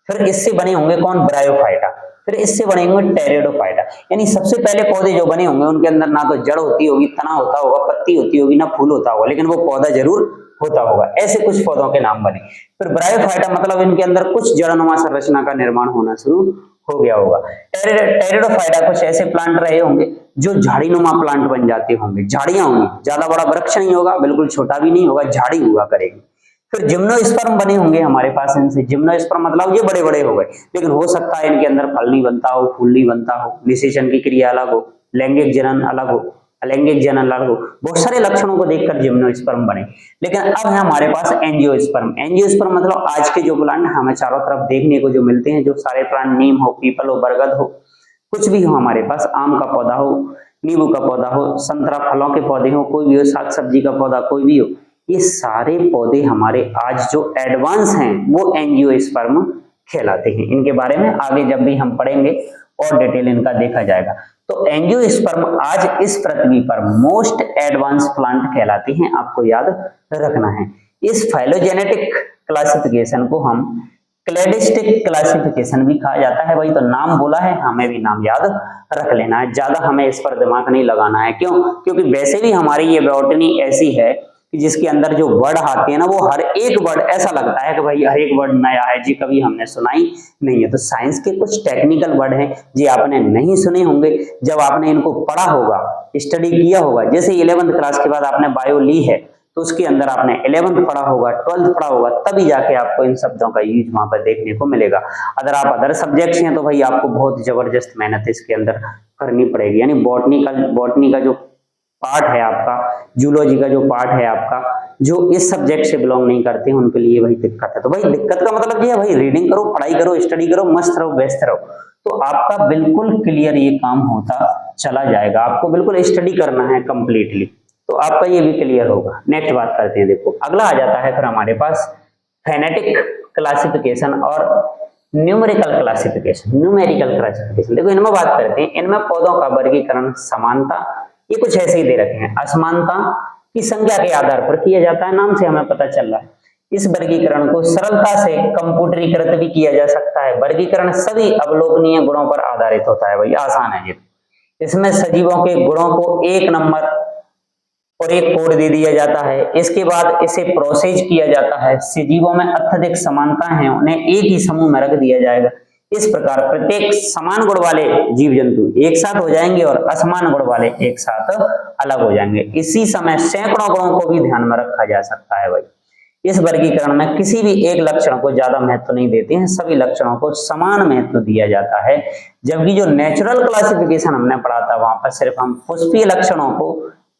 फिर इससे बने होंगे कौन, ब्रायोफाइटा। फिर इससे बने होंगे टेरिडोफाइटा। यानी सबसे पहले पौधे जो बने होंगे उनके अंदर ना तो जड़ होती होगी, तना होता होगा, पत्ती होती होगी, ना फूल होता होगा, लेकिन वो पौधा जरूर होता होगा। ऐसे कुछ पौधों के नाम बने। फिर ब्रायोफाइटा मतलब इनके अंदर कुछ जड़नुमा संरचना का निर्माण होना शुरू हो गया होगा। टेरिडोफाइटा कुछ ऐसे प्लांट रहे होंगे जो झाड़ीनुमा प्लांट बन जाते होंगे, झाड़ियां होंगी, ज्यादा बड़ा वृक्ष नहीं होगा, बिल्कुल छोटा भी नहीं होगा, झाड़ी हुआ करेगी। फिर जिम्नोस्पर्म बने होंगे हमारे पास इनसे। जिम्नोस्पर्म मतलब ये बड़े बड़े हो गए, लेकिन हो सकता है इनके अंदर फल नहीं बनता हो, फूल नहीं बनता हो, निषेचन की क्रिया अलग हो, लैंगिक जनन अलग हो, अलैंगिक जनन अलग हो, बहुत सारे लक्षणों को देखकर जिम्नोस्पर्म बने। लेकिन अब है हमारे पास एंजियोस्पर्म। एंजियोस्पर्म मतलब आज के जो प्लांट हमें चारों तरफ देखने को जो मिलते हैं, जो सारे प्लांट, नीम हो, पीपल हो, बरगद हो, कुछ भी हो हमारे पास, आम का पौधा हो, नींबू का पौधा हो, संतरा फलों के पौधे हो, कोई भी हो, साग सब्जी का पौधा कोई भी हो, ये सारे पौधे हमारे आज जो एडवांस हैं वो एंजियोस्पर्म कहलाते हैं। इनके बारे में आगे जब भी हम पढ़ेंगे और डिटेल इनका देखा जाएगा। तो एंजियोस्पर्म आज इस पृथ्वी पर मोस्ट एडवांस प्लांट कहलाते हैं, आपको याद रखना है। इस फाइलोजेनेटिक क्लासिफिकेशन को हम क्लेडिस्टिक क्लासिफिकेशन भी कहा जाता है भाई। तो नाम बोला है, हमें भी नाम याद रख लेना है, ज्यादा हमें इस पर दिमाग नहीं लगाना है। क्यों? क्योंकि वैसे भी हमारी ये बॉटनी ऐसी है कि जिसके अंदर जो वर्ड आते हैं ना, वो हर एक वर्ड ऐसा लगता है कि भाई हर एक वर्ड नया है जी, कभी हमने सुना ही नहीं है। तो साइंस के कुछ टेक्निकल वर्ड हैं जी आपने नहीं सुने होंगे, जब आपने इनको पढ़ा होगा, स्टडी किया होगा। जैसे 11th क्लास के बाद आपने बायो ली है, तो उसके अंदर आपने 11th पढ़ा होगा, 12th पढ़ा होगा, तभी जाके आपको इन शब्दों का यूज वहां पर देखने को मिलेगा। अगर आप अदर सब्जेक्ट्स हैं तो भाई आपको बहुत जबरदस्त मेहनत इसके अंदर करनी पड़ेगी। यानी बॉटनी का जो पार्ट है आपका, जूलॉजी का जो पार्ट है आपका, जो इस सब्जेक्ट से बिलोंग नहीं करते हैं उनके लिए वही दिक्कत है। तो भाई दिक्कत का मतलब ये है भाई, रीडिंग करो, पढ़ाई करो, स्टडी करो, मस्त रहो, व्यस्त रहो, तो आपका बिल्कुल क्लियर ये काम होता चला जाएगा। आपको बिल्कुल स्टडी करना है कंप्लीटली, तो आपका ये भी क्लियर होगा। नेक्स्ट बात करते हैं, देखो अगला आ जाता है फिर हमारे पास फेनेटिक क्लासिफिकेशन और न्यूमेरिकल क्लासिफिकेशन, न्यूमेरिकल क्लासिफिकेशन। देखो इनमें बात करते हैं, इनमें पौधों का वर्गीकरण समानता, ये कुछ ऐसे ही दे रखे हैं, असमानता की संख्या के आधार पर किया जाता है, नाम से हमें पता चल रहा है। इस वर्गीकरण को सरलता से कंप्यूटरीकृत भी किया जा सकता है। वर्गीकरण सभी अवलोकनीय गुणों पर आधारित होता है, भाई आसान है ये। इसमें सजीवों के गुणों को एक नंबर और एक कोड दे दिया जाता है। इसके बाद इसे प्रोसेस किया जाता है। सजीवों में अत्यधिक समानता है, उन्हें एक ही समूह में रख दिया जाएगा। इस प्रकार प्रत्येक समान गुण वाले जीव जंतु एक साथ हो जाएंगे और असमान गुण वाले एक साथ अलग हो जाएंगे। इसी समय सैकड़ों गुणों को भी ध्यान में रखा जा सकता है भाई। इस वर्गीकरण में किसी भी एक लक्षण को ज्यादा महत्व नहीं देते हैं, सभी लक्षणों को समान महत्व दिया जाता है। जबकि जो नेचुरल क्लासिफिकेशन हमने पढ़ा था वहां पर सिर्फ हम पुष्पीय लक्षणों को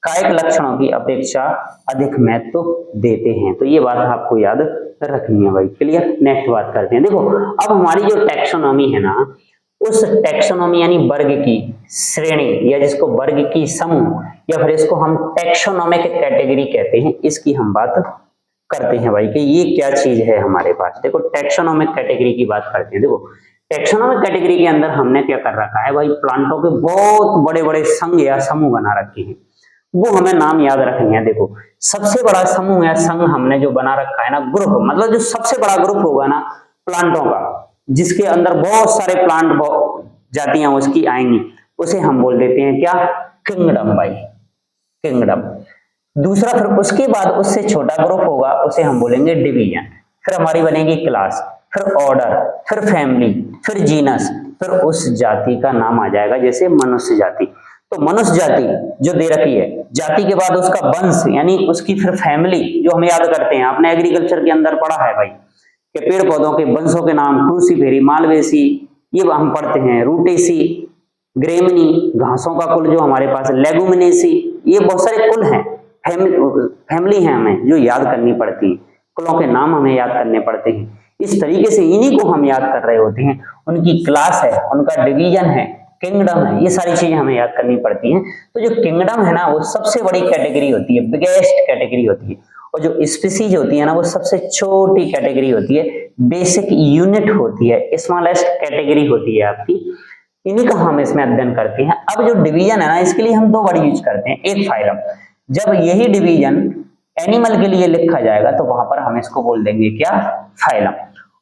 कायिक लक्षणों की अपेक्षा अधिक महत्व देते हैं। तो ये बात आपको याद रखनी है भाई, क्लियर। नेक्स्ट बात करते हैं, देखो अब हमारी जो टैक्सोनॉमी है ना, उस टैक्सोनॉमी यानी वर्ग की श्रेणी या जिसको वर्ग की समूह या फिर इसको हम टैक्सोनॉमिक कैटेगरी कहते हैं, इसकी हम बात करते हैं भाई कि ये क्या चीज है हमारे पास। देखो टैक्सोनॉमिक कैटेगरी की बात करते हैं। देखो टैक्सोनॉमिक कैटेगरी के अंदर हमने क्या कर रखा है भाई, प्लांटों के बहुत बड़े बड़े संघ या समूह बना रखे हैं, वो हमें नाम याद रखनी है। देखो सबसे बड़ा समूह या संघ हमने जो बना रखा है ना, ग्रुप, मतलब जो सबसे बड़ा ग्रुप होगा ना प्लांटों का, जिसके अंदर बहुत सारे प्लांट जातियां उसकी आएंगी, उसे हम बोल देते हैं क्या, किंगडम भाई, किंगडम। दूसरा फिर उसके बाद उससे छोटा ग्रुप होगा, उसे हम बोलेंगे डिवीजन। फिर हमारी बनेगी क्लास, फिर ऑर्डर, फिर फैमिली, फिर जीनस, फिर उस जाति का नाम आ जाएगा जैसे मनुष्य जाति। तो मनुष्य जाति जो दे रखी है, जाति के बाद उसका वंश यानी उसकी फिर फैमिली जो हम याद करते हैं, आपने एग्रीकल्चर के अंदर पढ़ा है भाई कि पेड़ पौधों के वंशों के नाम क्रूसीफेरी, मालवेसी, ये हम पढ़ते हैं, रूटेसी, ग्रेमिनी, घासों का कुल जो हमारे पास, लेगुमिनेसी, ये बहुत सारे कुल हैं, फैमिली है हमें जो याद करनी पड़ती है, कुलों के नाम हमें याद करने पड़ते हैं। इस तरीके से इन्हीं को हम याद कर रहे होते हैं, उनकी क्लास है, उनका डिवीजन है, किंगडम है, ये सारी चीजें हमें याद करनी पड़ती हैं। तो जो किंगडम है ना वो सबसे बड़ी कैटेगरी होती है, बिगेस्ट कैटेगरी होती है, और जो स्पीसीज होती है ना वो सबसे छोटी कैटेगरी होती है, बेसिक यूनिट होती है, स्मॉलेस्ट कैटेगरी होती है आपकी। इन्हीं का हम इसमें अध्ययन करते हैं। अब जो डिवीजन है ना, इसके लिए हम दो वर्ड यूज करते हैं, एक फाइलम। जब यही डिवीजन एनिमल के लिए लिखा जाएगा तो वहां पर हम इसको बोल देंगे क्या, फाइलम।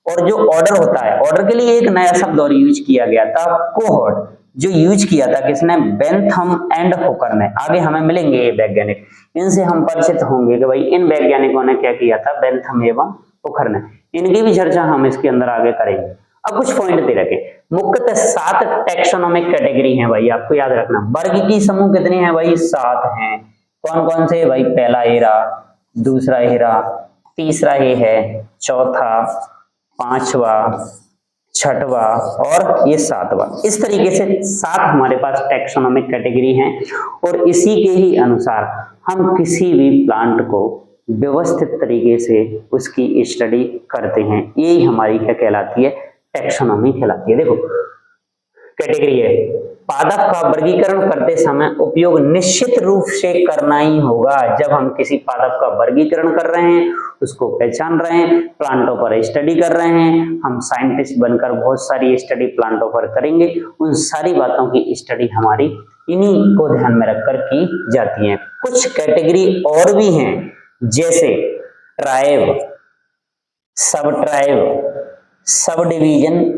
और जो ऑर्डर होता है, ऑर्डर के लिए एक नया शब्द और यूज किया गया था, कोहॉर्ट, जो यूज किया था किसने, बेंथम एंड हुकर ने। आगे हमें मिलेंगे ये वैज्ञानिक, इनसे हम परिचित होंगे कि भाई इन वैज्ञानिकों ने क्या किया था, बेंथम एवं हुकर ने। इनकी भी चर्चा हम इसके अंदर आगे करेंगे। अब कुछ पॉइंट दे रखे, मुख्यतः 7 टैक्सोनॉमिक कैटेगरी हैं भाई, आपको याद रखना। वर्ग की समूह कितने हैं भाई, 7 हैं। कौन कौन से भाई, पहला एरा, दूसरा एरा, तीसरा ये है, चौथा, पांचवा, छठवा और ये 7वां। इस तरीके से 7 हमारे पास टैक्सोनॉमिक कैटेगरी हैं, और इसी के ही अनुसार हम किसी भी प्लांट को व्यवस्थित तरीके से उसकी स्टडी करते हैं। यही हमारी क्या कहलाती है, टैक्सोनॉमी कहलाती है। देखो कैटेगरी है, पादप का वर्गीकरण करते समय उपयोग निश्चित रूप से करना ही होगा। जब हम किसी पादप का वर्गीकरण कर रहे हैं, उसको पहचान रहे हैं, प्लांटों पर स्टडी कर रहे हैं, हम साइंटिस्ट बनकर बहुत सारी स्टडी प्लांटों पर करेंगे। उन सारी बातों की स्टडी हमारी इन्हीं को ध्यान में रखकर की जाती है। कुछ कैटेगरी और भी हैं, जैसे ट्राइब, सब ट्राइब, सब डिवीजन,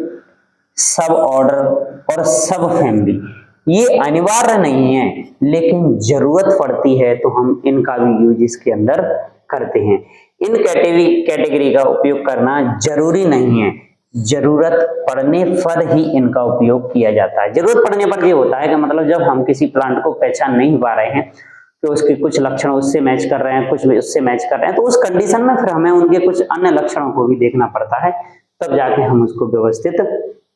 सब ऑर्डर और सब फैमिली। ये अनिवार्य नहीं है, लेकिन जरूरत पड़ती है तो हम इनका भी यूज इसके अंदर करते हैं। इन कैटेगरी का उपयोग करना जरूरी नहीं है, जरूरत पड़ने पर ही इनका उपयोग किया जाता है। जरूरत पड़ने पर ये होता है कि मतलब जब हम किसी प्लांट को पहचान नहीं पा रहे हैं, तो उसके कुछ लक्षण उससे मैच कर रहे हैं, कुछ उससे मैच कर रहे हैं, तो उस कंडीशन में फिर हमें उनके कुछ अन्य लक्षणों को भी देखना पड़ता है, तब जाके हम उसको व्यवस्थित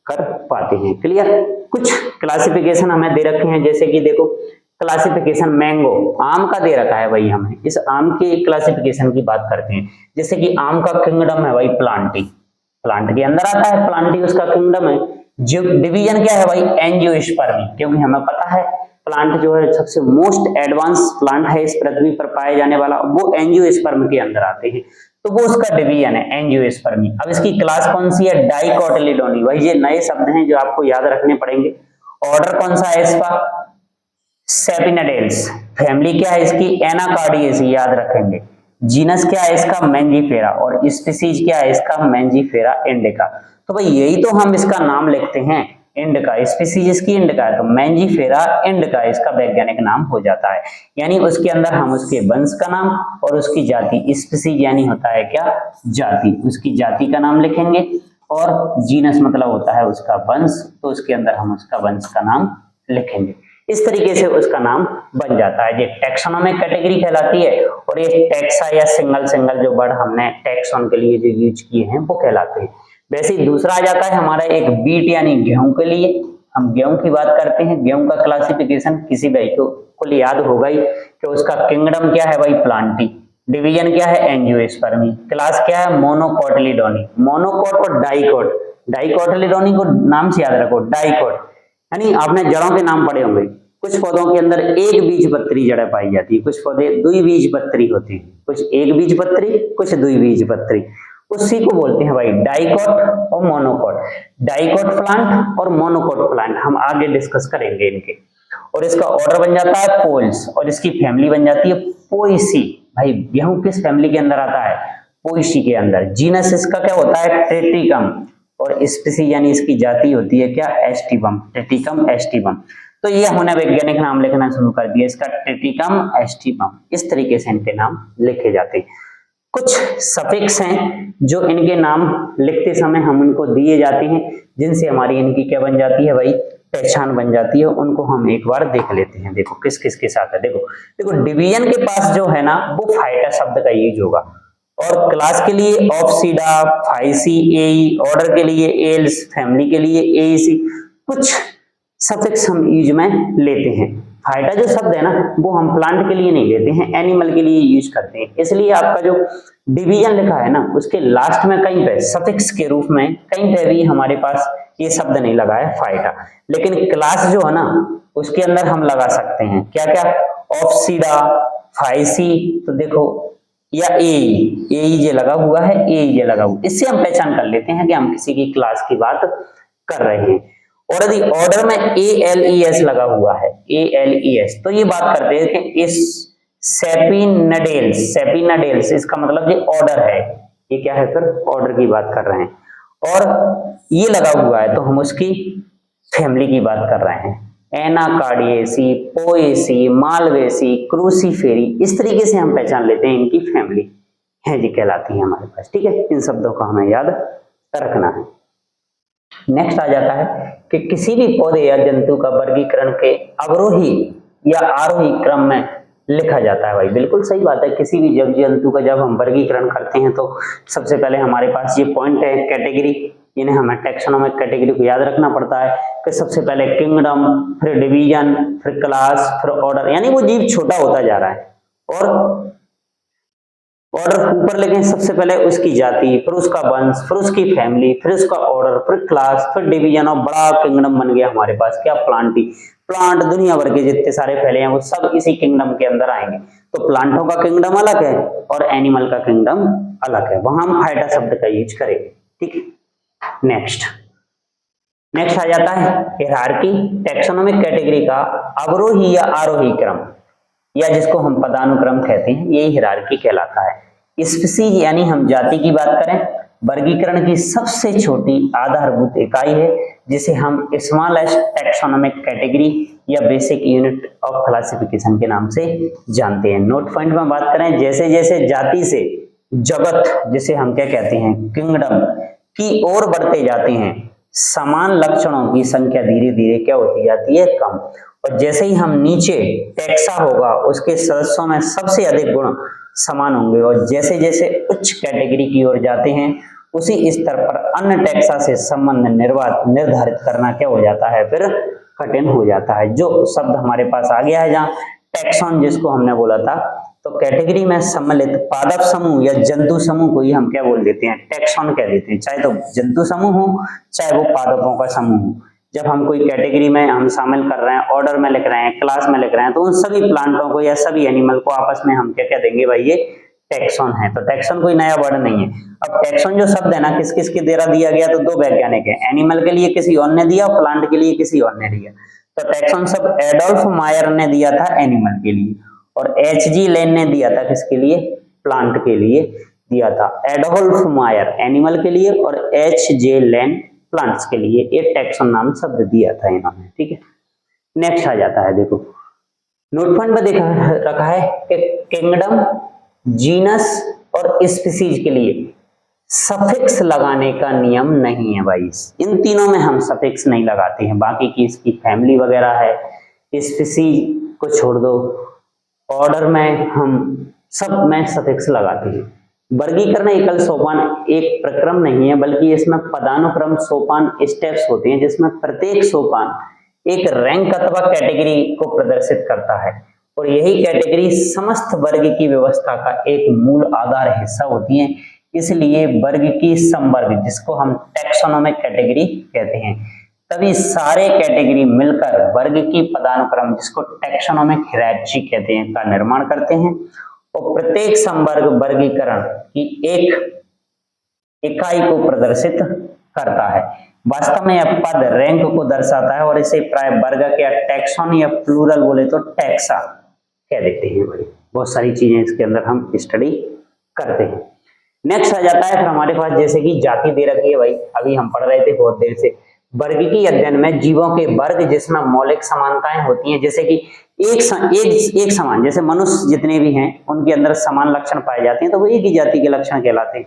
कर पाते हैं। क्लियर। कुछ क्लासिफिकेशन हमें दे रखे हैं, जैसे कि देखो क्लासिफिकेशन मैंगो, आम का दे रखा है भाई हमें, इस आम के क्लासिफिकेशन की बात करते हैं। जैसे कि आम का किंगडम है भाई प्लांटी, प्लांट के अंदर आता है, प्लांटी उसका किंगडम है। जो डिवीजन क्या है भाई, एंजियोस्पर्मी, क्योंकि हमें पता है प्लांट जो है सबसे मोस्ट एडवांस प्लांट है इस पृथ्वी पर पाए जाने वाला, वो एंजियोस्पर्म के अंदर आते हैं, तो वो उसका डिवीजन है एंजियोस्पर्मी। अब इसकी क्लास कौन सी है, डाइकोटिलीडोनी। भाई ये नए शब्द हैं जो आपको याद रखने पड़ेंगे। ऑर्डर कौन सा है इसका, सेपिनाडेल्स। फैमिली क्या है इसकी, एनाकार्डियेसी, याद रखेंगे। जीनस क्या है इसका, मैंजीफेरा, और स्पीसीज क्या है इसका, मैंजीफेरा इंडिका। तो भाई यही तो हम इसका नाम लिखते हैं, इंडिका, स्पीसीज इसकी इंडिका है, तो मैंजीफेरा इंडिका इसका वैज्ञानिक नाम हो जाता है। यानी उसके अंदर हम उसके वंश का नाम और उसकी जाति, स्पीसीज यानी होता है क्या, जाति, उसकी जाति का नाम लिखेंगे, और जीनस मतलब होता है उसका वंश, तो उसके अंदर हम उसका वंश का नाम लिखेंगे। इस तरीके से उसका नाम बन जाता है। ये टैक्सोनॉमिक कैटेगरी कहलाती है, और ये टैक्सा या सिंगल जो वर्ड हमने टैक्सोन के लिए जो यूज किए हैं वो कहलाते हैं। वैसे ही दूसरा आ जाता है हमारा एक बीट यानी गेहूं के लिए। हम गेहूं की बात करते हैं, गेहूं का क्लासिफिकेशन किसी भाई को याद होगा ही कि उसका किंगडम क्या है भाई, प्लांटी, डिवीजन क्या है, एंजियोस्पर्मी, क्लास क्या है, मोनोकोटिलीडोनी। मोनोकोट और डाइकोट, डाइकोटिलीडोनी को नाम से याद रखो, डाइकोट यानी आपने जड़ों के नाम पढ़े होंगे। कुछ पौधों के अंदर एक बीजपत्री जड़ें पाई जाती है, कुछ पौधे द्विबीजपत्री होते हैं, कुछ एक बीजपत्री, कुछ द्विबीजपत्री, उसी को बोलते हैं भाई डाइकोट और मोनोकोट। डाइकोट प्लांट और मोनोकोट प्लांट हम आगे डिस्कस करेंगे इनके। और इसका ऑर्डर बन जाता है पोल्स, और इसकी फैमिली बन जाती है पोएसी। भाई गेहूं किस फैमिली के अंदर आता है, पोएसी के अंदर। जीनस इसका क्या होता है, ट्रेटिकम, और स्पीसीज यानी इसकी जाति होती है क्या, एस्टिवम, ट्रेटिकम एस्टिवम। तो ये हमने वैज्ञानिक नाम लिखना शुरू कर दिया इसका, ट्रेटिकम एस्टिवम। इस तरीके से इनके नाम लिखे जाते हैं। कुछ सफिक्स हैं जो इनके नाम लिखते समय हम उनको दिए जाते हैं, जिनसे हमारी इनकी क्या बन जाती है भाई, पहचान बन जाती है। उनको हम एक बार देख लेते हैं। देखो किस किस के साथ है, देखो डिवीजन के पास जो है ना वो फाइटा शब्द का यूज होगा, और क्लास के लिए ऑप्सीडा, फाइसी, एई, ऑर्डर के लिए एल्स, फैमिली के लिए एसी। कुछ सफिक्स हम यूज में लेते हैं। फाइटा जो शब्द है ना वो हम प्लांट के लिए नहीं लेते हैं, एनिमल के लिए यूज करते हैं। इसलिए आपका जो डिवीजन लिखा है ना उसके लास्ट में कहीं पे सफिक्स के रूप में कहीं पे भी हमारे पास ये शब्द नहीं लगा है फाइटा, लेकिन क्लास जो है ना उसके अंदर हम लगा सकते हैं क्या क्या, ऑप्सीडा, फाइसी, तो देखो, या ए जे लगा हुआ है, ए जे लगा हुआ, इससे हम पहचान कर लेते हैं कि हम किसी की क्लास की बात कर रहे हैं। और यदि ऑर्डर में ALES लगा हुआ है, ALES, तो ये बात करते हैं कि इस सेपिनाडेल्स इसका मतलब ये ऑर्डर है, ये क्या है, फिर ऑर्डर की बात कर रहे हैं। और ये लगा हुआ है तो हम उसकी फैमिली की बात कर रहे हैं, एनाकार्डियेसी, पोएसी, मालवेसी, क्रूसीफेरी। इस तरीके से हम पहचान लेते हैं इनकी फैमिली है जी कहलाती है हमारे पास। ठीक है, इन शब्दों का हमें याद रखना है। नेक्स्ट आ जाता है कि किसी भी पौधे या जंतु का वर्गीकरण के अवरोही या आरोही क्रम में लिखा जाता है। भाई बिल्कुल सही बात है, किसी भी जब जंतु का जब हम वर्गीकरण करते हैं तो सबसे पहले हमारे पास ये पॉइंट है कैटेगरी, इन्हें हमें टैक्सोनॉमिक कैटेगरी को याद रखना पड़ता है कि सबसे पहले किंगडम, फिर डिवीजन, फिर क्लास, फिर ऑर्डर, यानी वो जीव छोटा होता जा रहा है। और ऑर्डर ऊपर लेके सबसे पहले उसकी जाति, फिर उसका वंश, फिर उसकी फैमिली, फिर उसका ऑर्डर, फिर क्लास, फिर डिवीजन, और बड़ा किंगडम बन गया हमारे पास क्या, प्लांटी। प्लांट दुनिया भर के जितने सारे फैले हैं वो सब इसी किंगडम के अंदर आएंगे। तो प्लांटों का किंगडम अलग है और एनिमल का किंगडम अलग है, वहां हम फाइटा शब्द का यूज करेंगे। ठीक है, नेक्स्ट आ जाता है हायरार्की। टैक्सोनॉमिक कैटेगरी का अवरोही या आरोही क्रम, या जिसको हम पदानुक्रम कहते हैं, ये हायरार्की कहलाता है। स्पीसीज यानी हम जाति की बात करें, वर्गीकरण की सबसे छोटी आधारभूत इकाई है जिसे हम स्मॉलेस्ट टैक्सोनॉमिक कैटेगरी या बेसिक यूनिट ऑफ क्लासिफिकेशन के नाम से जानते हैं। नोट पॉइंट में बात करें, जैसे जैसे जाति से जगत, जिसे हम क्या कहते हैं, किंगडम की ओर बढ़ते जाते हैं, समान लक्षणों की संख्या धीरे धीरे क्या होती जाती है, कम। और जैसे ही हम नीचे टैक्सा होगा उसके सदस्यों में सबसे अधिक गुण समान होंगे, और जैसे जैसे उच्च कैटेगरी की ओर जाते हैं उसी स्तर पर अन्य टैक्सा से संबंध निर्धारित करना क्या हो जाता है, फिर कठिन हो जाता है। जो शब्द हमारे पास आ गया है जहाँ टैक्सॉन जिसको हमने बोला था, तो कैटेगरी में सम्मिलित पादप समूह या जंतु समूह को ही हम क्या बोल देते हैं, टैक्सॉन कह देते हैं। चाहे तो जंतु समूह हो चाहे वो पादपों का समूह हो। जब हम कोई कैटेगरी में हम शामिल कर रहे हैं, ऑर्डर में लिख रहे हैं, क्लास में लिख रहे हैं, तो उन सभी प्लांटों को या सभी एनिमल को आपस में हम क्या कह देंगे भाई, ये टैक्सॉन है। तो टैक्सॉन कोई नया वर्ड नहीं है। अब टैक्सॉन जो शब्द है ना, किस किस के द्वारा दिया गया, तो दो वैज्ञानिक है, एनिमल के लिए किसी और ने दिया और प्लांट के लिए किसी और ने दिया। तो टैक्सॉन शब्द एडोल्फ मायर ने दिया था एनिमल के लिए, और एच.जी. लैन ने दिया था किसके लिए, प्लांट के लिए दिया था। एडोल्फ मायर एनिमल के लिए और एच.जे. लैन प्लांट्स के लिए ये टैक्सॉन नाम शब्द दिया था इन्होंने, ठीक है। नेक्स्ट आ जाता है, देखो नोटपॉइंट में देखा रखा है कि किंगडम, जीनस और स्पीसीज के लिए सफिक्स लगाने का नियम नहीं है भाई। इन तीनों में हम सफिक्स नहीं लगाते हैं, बाकी की इसकी फैमिली वगैरह है, स्पीसीज को छोड़ दो, ऑर्डर में हम सब में सफिक्स लगाते हैं। वर्गीकरण एकल सोपान एक प्रक्रम नहीं है, बल्कि इसमें पदानुक्रम सोपान स्टेप्स होते हैं, जिसमें प्रत्येक सोपान एक रैंक अथवा कैटेगरी को प्रदर्शित करता है, और यही कैटेगरी समस्त वर्ग की व्यवस्था का एक मूल आधार हिस्सा होती है। इसलिए वर्ग की समवर्ग, जिसको हम टैक्सोनोमिक कैटेगरी कहते हैं, तभी सारे कैटेगरी मिलकर वर्ग की पदानुक्रम, जिसको टैक्सोनोमिक हायरार्की कहते हैं, का निर्माण करते हैं। और प्रत्येक समवर्ग वर्गीकरण की एक इकाई को प्रदर्शित करता है। वास्तव में यह पद रैंक को दर्शाता है, और इसे प्राय वर्ग के टैक्सॉन या प्लूरल बोले तो टैक्सा कह देते हैं। बड़ी बहुत सारी चीजें इसके अंदर हम स्टडी करते हैं। नेक्स्ट आ जाता है फिर हमारे पास, जैसे कि जाति दे रखी है भाई, अभी हम पढ़ रहे थे बहुत देर से। वर्गीकी अध्ययन में जीवों के वर्ग जिसमें मौलिक समानताएं होती हैं, जैसे कि एक समान, जैसे मनुष्य जितने भी हैं उनके अंदर समान लक्षण पाए जाते हैं, तो वो एक ही जाति के लक्षण कहलाते हैं।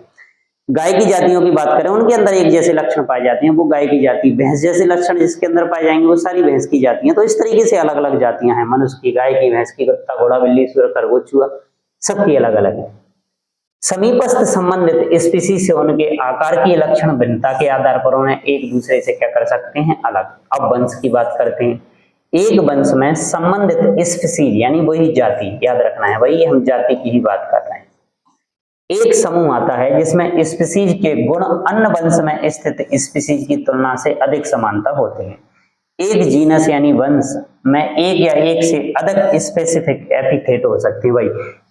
गाय की जातियों की बात करें, उनके अंदर एक जैसे लक्षण पाए जाते हैं, वो गाय की जाति। भैंस जैसे लक्षण जिसके अंदर पाए जाएंगे वो सारी भैंस की जातियां। तो इस तरीके से अलग अलग जातियां हैं, मनुष्य की, गाय की, भैंस की, कुत्ता, घोड़ा, बिल्ली, सूअर, खरगोश, चूहा, सबकी अलग अलग है। समीपस्थ संबंधित स्पीसीज से उनके आकार की लक्षण भिन्नता के आधार पर उन्हें एक दूसरे से क्या कर सकते हैं, अलग। अब वंश की बात करते हैं। एक वंश में संबंधित स्पीसीज यानी वही जाति, याद रखना है भाई, हम जाति की ही बात कर रहे हैं। एक समूह आता है जिसमें स्पीसीज के गुण अन्य वंश में स्थित स्पीसीज की तुलना से अधिक समानता होते हैं। एक जीनस यानी वंश में एक या एक से अधिक स्पेसिफिक एपिथेट हो सकती है। भाई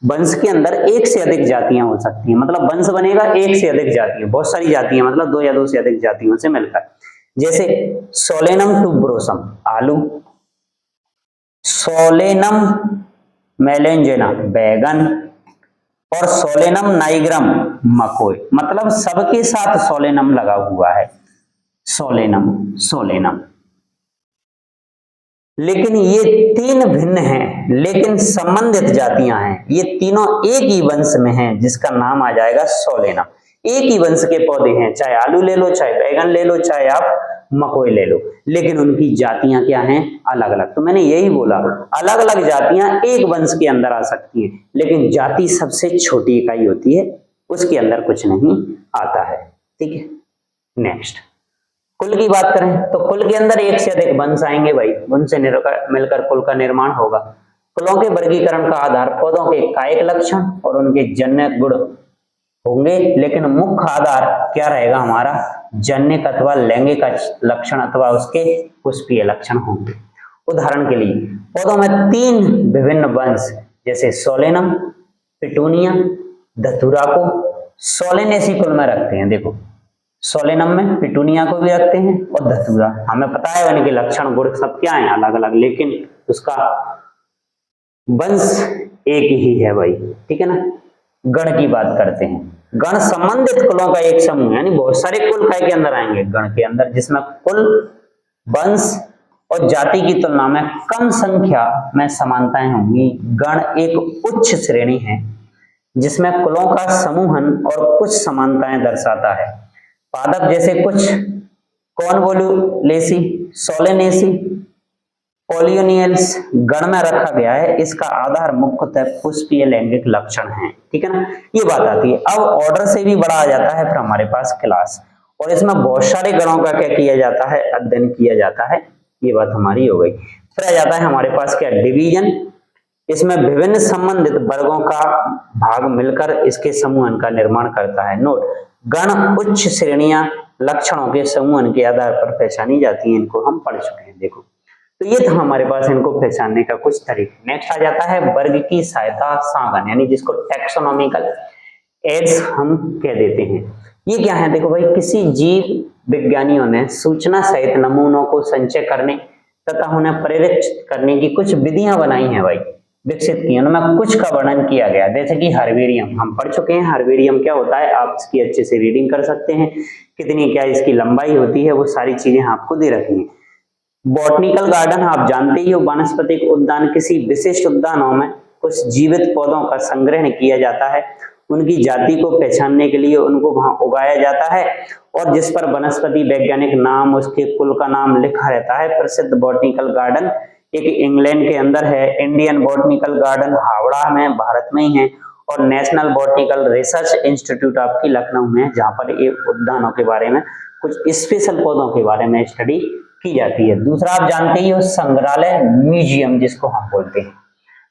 वंश के अंदर एक से अधिक जातियां हो सकती हैं, मतलब वंश बनेगा एक से अधिक जातियां, बहुत सारी जातियां, मतलब दो या दो से अधिक जातियों से मिलकर। जैसे सोलेनम टुब्रोसम आलू, सोलेनम मेलेंजेना बैगन, और सोलेनम नाइग्रम मकोई, मतलब सबके साथ सोलेनम लगा हुआ है, सोलेनम। लेकिन ये तीन भिन्न हैं, लेकिन संबंधित जातियां हैं। ये तीनों एक ही वंश में हैं, जिसका नाम आ जाएगा सोलेनम। एक ही वंश के पौधे हैं, चाहे आलू ले लो, चाहे बैगन ले लो, चाहे आप मकोई ले लो, लेकिन उनकी जातियां क्या हैं, अलग अलग। तो मैंने यही बोला, अलग अलग जातियां एक वंश के अंदर आ सकती हैं, लेकिन जाति सबसे छोटी इकाई होती है, उसके अंदर कुछ नहीं आता है। ठीक है, नेक्स्ट कुल की बात करें तो कुल के अंदर एक से अधिक वंश आएंगे भाई, उनसे मिलकर कुल का निर्माण होगा। कुलों के वर्गीकरण का आधार पौधों के कायिक लक्षण और उनके जन्य गुण होंगे, लेकिन मुख्य आधार क्या रहेगा हमारा, जन्य अथवा लैंगिक लक्षण अथवा उसके पुष्पीय लक्षण होंगे। उदाहरण के लिए पौधों में तीन विभिन्न वंश, जैसे सोलेनम, पिटूनिया, धतूरा को सोलेनेसी कुल में रखते हैं। देखो सोलेनम में पिटूनिया को भी रखते हैं और धतूरा, हमें पता है उनके लक्षण गुण सब क्या है, अलग अलग, लेकिन उसका वंश एक ही है भाई। ठीक है ना। गण की बात करते हैं। गण संबंधित कुलों का एक समूह, यानी बहुत सारे कुल काय के अंदर आएंगे गण के अंदर, जिसमें कुल, वंश और जाति की तुलना में कम संख्या में समानताएं होंगी। गण एक उच्च श्रेणी है जिसमें कुलों का समूहन और कुछ समानताएं दर्शाता है। पादप जैसे कुछ कॉन्वोल्यूलेसी, सोलेनेसी, पोलियोनियल्स गण में रखा गया है। इसका आधार मुख्यतः पुष्पीय लैंगिक लक्षण है। ठीक है ना, ये बात आती है। अब ऑर्डर से भी बड़ा आ जाता है फिर हमारे पास क्लास, और इसमें बहुत सारे गणों का क्या किया जाता है, अध्ययन किया जाता है। ये बात हमारी हो गई। फिर आ जाता है हमारे पास क्या, डिवीजन। इसमें विभिन्न संबंधित वर्गों का भाग मिलकर इसके समूहन का निर्माण करता है। नोट, गण उच्च श्रेणियां लक्षणों के समूहन के आधार पर पहचानी जाती हैं, इनको हम पढ़ चुके हैं। देखो, तो ये था हमारे पास इनको पहचानने का कुछ तरीके। नेक्स्ट आ जाता है वर्ग की सहायता सांगन, यानी जिसको टैक्सोनॉमिकल एड्स हम कह देते हैं। ये क्या है, देखो भाई, किसी जीव विज्ञानियों ने सूचना सहित नमूनों को संचय करने तथा उन्हें प्रेरित करने की कुछ विधियां बनाई हैं भाई, विकसित की। उनमें कुछ का वर्णन किया गया, जैसे कि हर्बेरियम हम पढ़ चुके हैं। हर्बेरियम क्या होता है, आप इसकी अच्छे से रीडिंग कर सकते हैं, कितनी क्या इसकी लंबाई होती है, वो सारी चीजें आपको दे रखी हैं। बॉटनिकल गार्डन आप जानते ही हो, वानस्पतिक उद्यान, किसी विशिष्ट उद्यानों में कुछ जीवित पौधों का संग्रहण किया जाता है, उनकी जाति को पहचानने के लिए उनको वहां उगाया जाता है, और जिस पर वनस्पति वैज्ञानिक नाम, उसके कुल का नाम लिखा रहता है। प्रसिद्ध बॉटनिकल गार्डन एक इंग्लैंड के अंदर है, इंडियन बॉटनिकल गार्डन हावड़ा में भारत में ही है, और नेशनल बॉटनिकल रिसर्च इंस्टीट्यूट आपकी लखनऊ में, जहां पर ये उद्यानों के बारे में, कुछ स्पेशल पौधों के बारे में स्टडी की जाती है। दूसरा आप जानते ही हो, संग्रहालय, म्यूजियम जिसको हम बोलते हैं।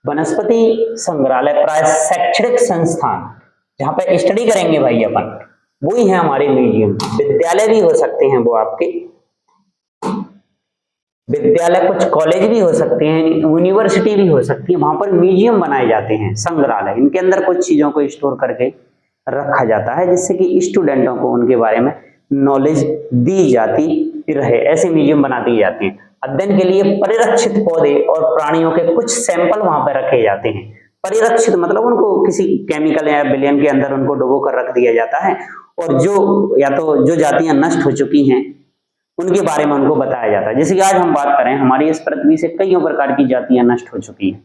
वनस्पति संग्रहालय प्राय शैक्षणिक संस्थान जहां पे स्टडी करेंगे भाई अपन, वही है हमारे म्यूजियम। विद्यालय भी हो सकते हैं वो आपके, विद्यालय कुछ कॉलेज भी हो सकते हैं, यूनिवर्सिटी भी हो सकती है, वहां पर म्यूजियम बनाए जाते हैं, संग्रहालय। इनके अंदर कुछ चीजों को स्टोर करके रखा जाता है, जिससे कि स्टूडेंटों को उनके बारे में नॉलेज दी जाती रहे। ऐसे म्यूजियम बना दिए जाते हैं। अध्ययन के लिए परिरक्षित पौधे और प्राणियों के कुछ सैंपल वहां पर रखे जाते हैं। परिरक्षित मतलब उनको किसी केमिकल या विलयन के अंदर उनको डुबो कर रख दिया जाता है, और जो या तो जो जातियां नष्ट हो चुकी हैं उनके बारे में उनको बताया जाता है। जैसे कि आज हम बात करें, हमारी इस पृथ्वी से कई प्रकार की जातियां नष्ट हो चुकी हैं।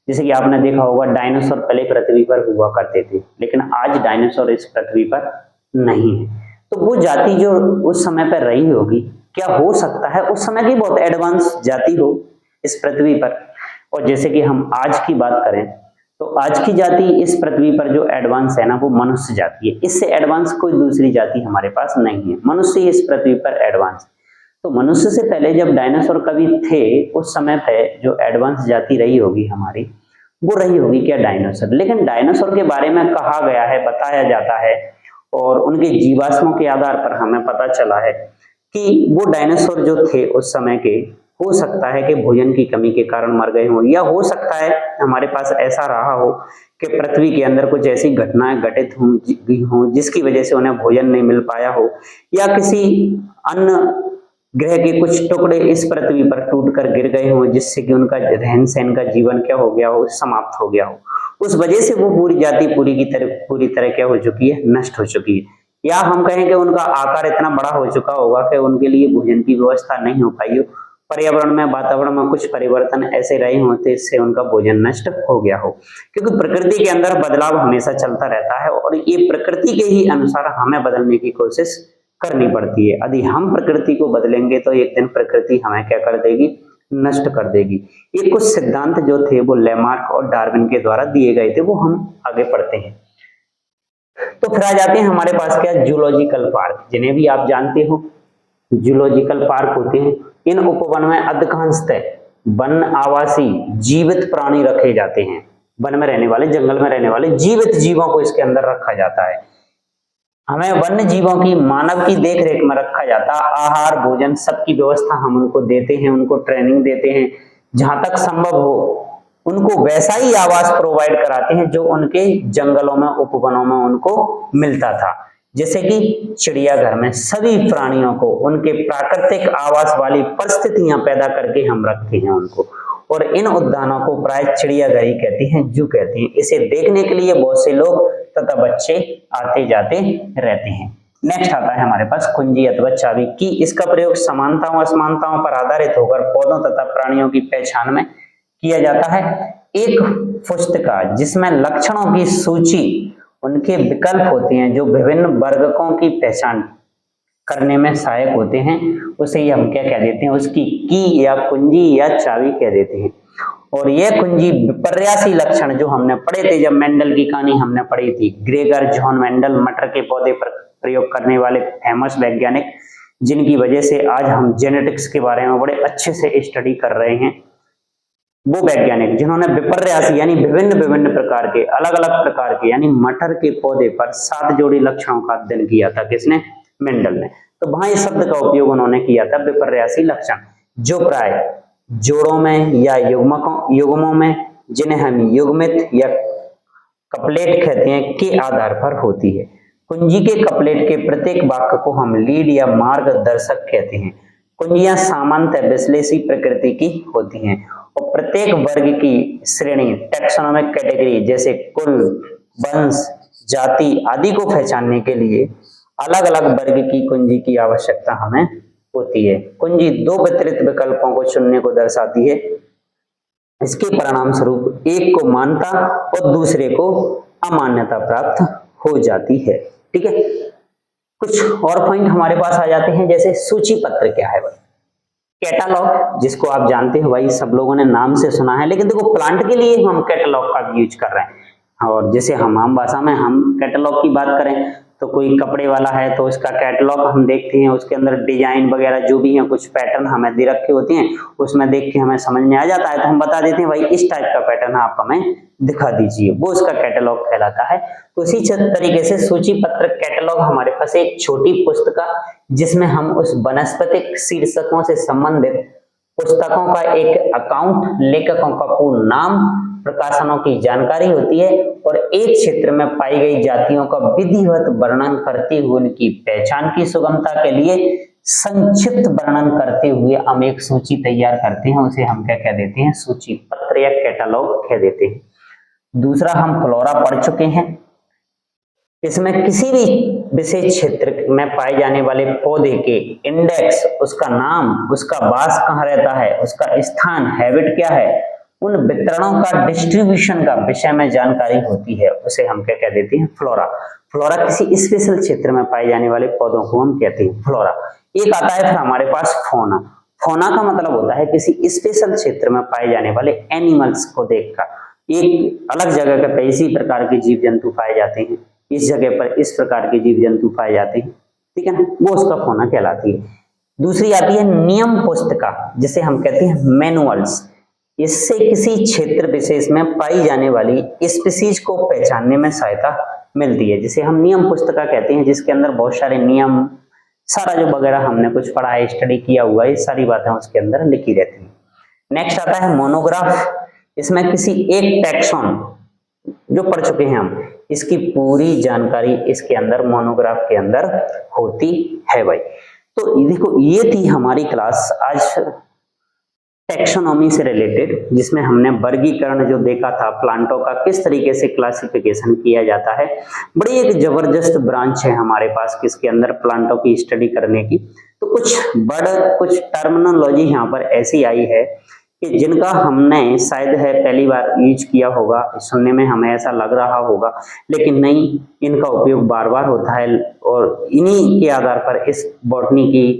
जैसे कि आपने देखा होगा, डायनासोर पहले पृथ्वी पर हुआ करते थे, लेकिन आज डायनासोर इस पृथ्वी पर नहीं है। तो वो जाति जो उस समय पर रही होगी, क्या हो सकता है उस समय की बहुत एडवांस जाति हो इस पृथ्वी पर। और जैसे कि हम आज की बात करें, तो आज की जाति इस पृथ्वी पर जो एडवांस है ना, वो मनुष्य जाति है। इससे एडवांस कोई दूसरी जाति हमारे पास नहीं है, मनुष्य ही इस पृथ्वी पर एडवांस। तो मनुष्य से पहले जब डायनासोर कभी थे, उस समय पे जो एडवांस जाति रही होगी हमारी, वो रही होगी क्या, डायनासोर। लेकिन डायनासोर के बारे में कहा गया है, बताया जाता है, और उनके जीवाश्मों के आधार पर हमें पता चला है कि वो डायनासोर जो थे उस समय के, हो सकता है कि भोजन की कमी के कारण मर गए हों, या हो सकता है हमारे पास ऐसा रहा हो कि पृथ्वी के अंदर कुछ ऐसी घटनाएं घटित हों जिसकी वजह से उन्हें भोजन नहीं मिल पाया हो, या किसी अन्य ग्रह के कुछ टुकड़े इस पृथ्वी पर टूटकर गिर गए हों, जिससे कि उनका रहन सहन का जीवन क्या हो गया हो, समाप्त हो गया हो। उस वजह से वो पूरी जाति पूरी तरह क्या हो चुकी है, नष्ट हो चुकी है। या हम कहें कि उनका आकार इतना बड़ा हो चुका होगा कि उनके लिए भोजन की व्यवस्था नहीं हो पाई हो, पर्यावरण में, वातावरण में कुछ परिवर्तन ऐसे रहे होते, इससे उनका भोजन नष्ट हो गया हो। क्योंकि प्रकृति के अंदर बदलाव हमेशा चलता रहता है, और ये प्रकृति के ही अनुसार हमें बदलने की कोशिश करनी पड़ती है। यदि हम प्रकृति को बदलेंगे तो एक दिन प्रकृति हमें क्या कर देगी, नष्ट कर देगी। ये कुछ सिद्धांत जो थे वो लेमार्क और डार्विन के द्वारा दिए गए थे, वो हम आगे पढ़ते हैं। तो फिर आ जाते हैं हमारे पास क्या, जूलॉजिकल पार्क, जिन्हें भी आप जानते हो जूलॉजिकल पार्क होते हैं। इन उपवन में अधिकांशतः वन आवासी जीवित प्राणी रखे जाते हैं। वन में रहने वाले, जंगल में रहने वाले जीवित जीवों को इसके अंदर रखा जाता है। हमें वन्य जीवों की, मानव की देख रेख में रखा जाता है। आहार, भोजन, सबकी व्यवस्था हम उनको देते हैं, उनको ट्रेनिंग देते हैं, जहां तक संभव हो उनको वैसा ही आवास प्रोवाइड कराते हैं जो उनके जंगलों में, उपवनों में उनको मिलता था। जैसे कि चिड़ियाघर में सभी प्राणियों को उनके प्राकृतिक आवास वाली परिस्थितियां पैदा करके हम रखते हैं उनको, और इन उद्यानों को प्राय चिड़ियाघर ही कहते हैं, जू कहते हैं। इसे देखने के लिए बहुत से लोग तथा बच्चे आते जाते रहते हैं। नेक्स्ट आता है हमारे पास कुंजी अथवा चाबी की। इसका प्रयोग समानताओं असमानताओं पर आधारित होकर पौधों तथा प्राणियों की पहचान में किया जाता है। एक पुस्तिका जिसमें लक्षणों की सूची, उनके विकल्प होते हैं जो विभिन्न वर्गों की पहचान करने में सहायक होते हैं, उसे हम क्या कह देते हैं, उसकी की या कुंजी या चाबी कह देते हैं। और यह कुंजी विपर्यासी लक्षण जो हमने पढ़े थे, जब मेंडल की कहानी हमने पढ़ी थी, ग्रेगर जॉन मेंडल, मटर के पौधे पर प्रयोग करने वाले फेमस वैज्ञानिक, जिनकी वजह से आज हम जेनेटिक्स के बारे में बड़े अच्छे से स्टडी कर रहे हैं, वो वैज्ञानिक जिन्होंने विपर्यासी यानी विभिन्न विभिन्न प्रकार के अलग अलग प्रकार के यानी मटर के पौधे पर 7 जोड़ी लक्षणों का अध्ययन किया था। किसने? मेंडल ने। तो वहां इस शब्द का उपयोग उन्होंने किया था विपर्यासी लक्षण, जो प्राय जोड़ों में या युग्मों में, जिन्हें हम युग्मित या कपलेट कहते हैं, के आधार पर होती है। कुंजी के कपलेट के प्रत्येक वाक्य को हम लीड या मार्गदर्शक कहते हैं। कुंजियां सामान्यतः विश्लेषी प्रकृति की होती हैं और प्रत्येक वर्ग की श्रेणी टैक्सोनॉमिक कैटेगरी जैसे कुल, वंश, जाति आदि को पहचानने के लिए अलग अलग वर्ग की कुंजी की आवश्यकता हमें होती है। कुंजी 2 वितरित विकल्पों को चुनने को दर्शाती है। इसके परिणाम स्वरूप एक को मान्यता और दूसरे को अमान्यता प्राप्त हो जाती है। ठीक है, कुछ और पॉइंट हमारे पास आ जाते हैं, जैसे सूची पत्र क्या है भाई? कैटलॉग, जिसको आप जानते हो भाई, सब लोगों ने नाम से सुना है, लेकिन देखो प्लांट के लिए हम कैटलॉग का यूज कर रहे हैं। और जैसे हम आम भाषा में हम कैटलॉग की बात करें तो कोई कपड़े वाला है तो उसका कैटलॉग हम देखते हैं, उसके अंदर डिजाइन वगैरह जो भी है, कुछ पैटर्न हमें दे रखे होते हैं, उसमें देख के हमें समझ में आ जाता है तो हम बता देते हैं भाई इस टाइप का पैटर्न आप हमें दिखा दीजिए, वो उसका कैटलॉग कहलाता है। तो इसी तरीके से सूची पत्र कैटलॉग हमारे पास एक छोटी पुस्तिका, जिसमें हम उस वनस्पतिक शीर्षकों से संबंधित पुस्तकों का एक अकाउंट, लेखकों का पूर्ण नाम, प्रकाशनों की जानकारी होती है और एक क्षेत्र में पाई गई जातियों का विधिवत वर्णन करते हुए उनकी पहचान की सुगमता के लिए संक्षिप्त वर्णन करते हुए हम एक सूची तैयार करते हैं, उसे हम क्या कह देते हैं? सूची पत्र या कैटलॉग कह देते हैं। दूसरा, हम फ्लोरा पढ़ चुके हैं। इसमें किसी भी विशेष क्षेत्र में पाए जाने वाले पौधे के इंडेक्स, उसका नाम, उसका वास कहाँ रहता है, उसका स्थान, हैबिट क्या है, उन वितरणों का, डिस्ट्रीब्यूशन का विषय में जानकारी होती है, उसे हम क्या कह देते हैं? फ्लोरा। फ्लोरा किसी स्पेशल क्षेत्र में पाए जाने वाले पौधों को हम कहते हैं फ्लोरा। एक आता है फिर हमारे पास फौना। फौना का मतलब होता है किसी स्पेशल क्षेत्र में पाए जाने वाले एनिमल्स को देखकर, एक अलग जगह पर इसी प्रकार के जीव जंतु पाए जाते हैं, इस जगह पर इस प्रकार के जीव जंतु पाए जाते हैं, ठीक है ना, वो उसका फौना कहलाती है। दूसरी आती है नियम पुस्तिका, जिसे हम कहते हैं मैनुअल्स। इससे किसी क्षेत्र विशेष में पाई जाने वाली स्पीसीज को पहचानने में सहायता मिलती है, जिसे हम नियम पुस्तिका कहते हैं, जिसके अंदर बहुत सारे नियम, सारा जो वगैरह हमने कुछ पढ़ा है, स्टडी किया हुआ है, सारी बातें उसके अंदर लिखी रहती है। नेक्स्ट आता है मोनोग्राफ। इसमें किसी एक टैक्सॉन, जो पढ़ चुके हैं हम, इसकी पूरी जानकारी इसके अंदर मोनोग्राफ के अंदर होती है भाई। तो देखो, ये थी हमारी क्लास आज टैक्सोनॉमी से रिलेटेड, जिसमें हमने वर्गीकरण जो देखा था, प्लांटों का किस तरीके से क्लासिफिकेशन किया जाता है। बड़ी एक जबरदस्त ब्रांच है हमारे पास किसके अंदर, प्लांटों की स्टडी करने की। तो कुछ टर्मिनोलॉजी यहाँ पर ऐसी आई है कि जिनका हमने शायद है पहली बार यूज किया होगा, सुनने में हमें ऐसा लग रहा होगा, लेकिन नहीं, इनका उपयोग बार बार होता है और इन्हीं के आधार पर इस बॉटनी की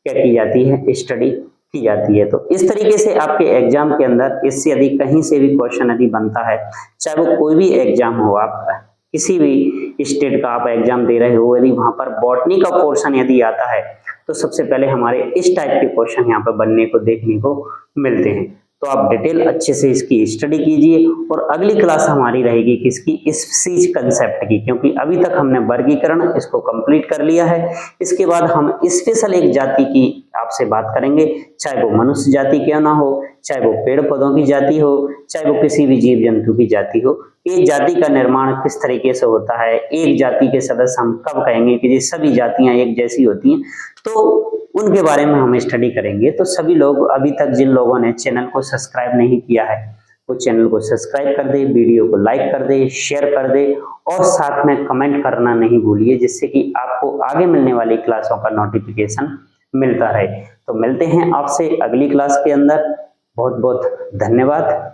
क्या की जाती है? स्टडी की जाती है। तो इस तरीके से आपके एग्जाम के अंदर इससे यदि कहीं से भी क्वेश्चन यदि बनता है, चाहे वो कोई भी एग्जाम हो, आप किसी भी स्टेट का आप एग्जाम दे रहे हो, यदि वहां पर बॉटनी का पोर्शन यदि आता है तो सबसे पहले हमारे इस टाइप के क्वेश्चन यहाँ पर बनने को देखने को मिलते हैं। तो आप डिटेल अच्छे से इसकी स्टडी कीजिए और अगली क्लास हमारी रहेगी किसकी? स्पीसीज कंसेप्ट की, क्योंकि अभी तक हमने वर्गीकरण इसको कंप्लीट कर लिया है। इसके बाद हम स्पेशल एक जाति की आपसे बात करेंगे, चाहे वो मनुष्य जाति क्यों ना हो, चाहे वो पेड़ पौधों की जाति हो, चाहे वो किसी भी जीव जंतु की जाति हो। एक जाति का निर्माण किस तरीके से होता है, एक जाति के सदस्य हम कब कहेंगे कि ये सभी जातियां एक जैसी होती हैं, तो उनके बारे में हम स्टडी करेंगे। तो सभी लोग, अभी तक जिन लोगों ने चैनल को सब्सक्राइब नहीं किया है, वो चैनल को सब्सक्राइब कर दे, वीडियो को लाइक कर दे, शेयर कर दे और साथ में कमेंट करना नहीं भूलिए, जिससे कि आपको आगे मिलने वाली क्लासों का नोटिफिकेशन मिलता रहे। तो मिलते हैं आपसे अगली क्लास के अंदर। बहुत बहुत धन्यवाद।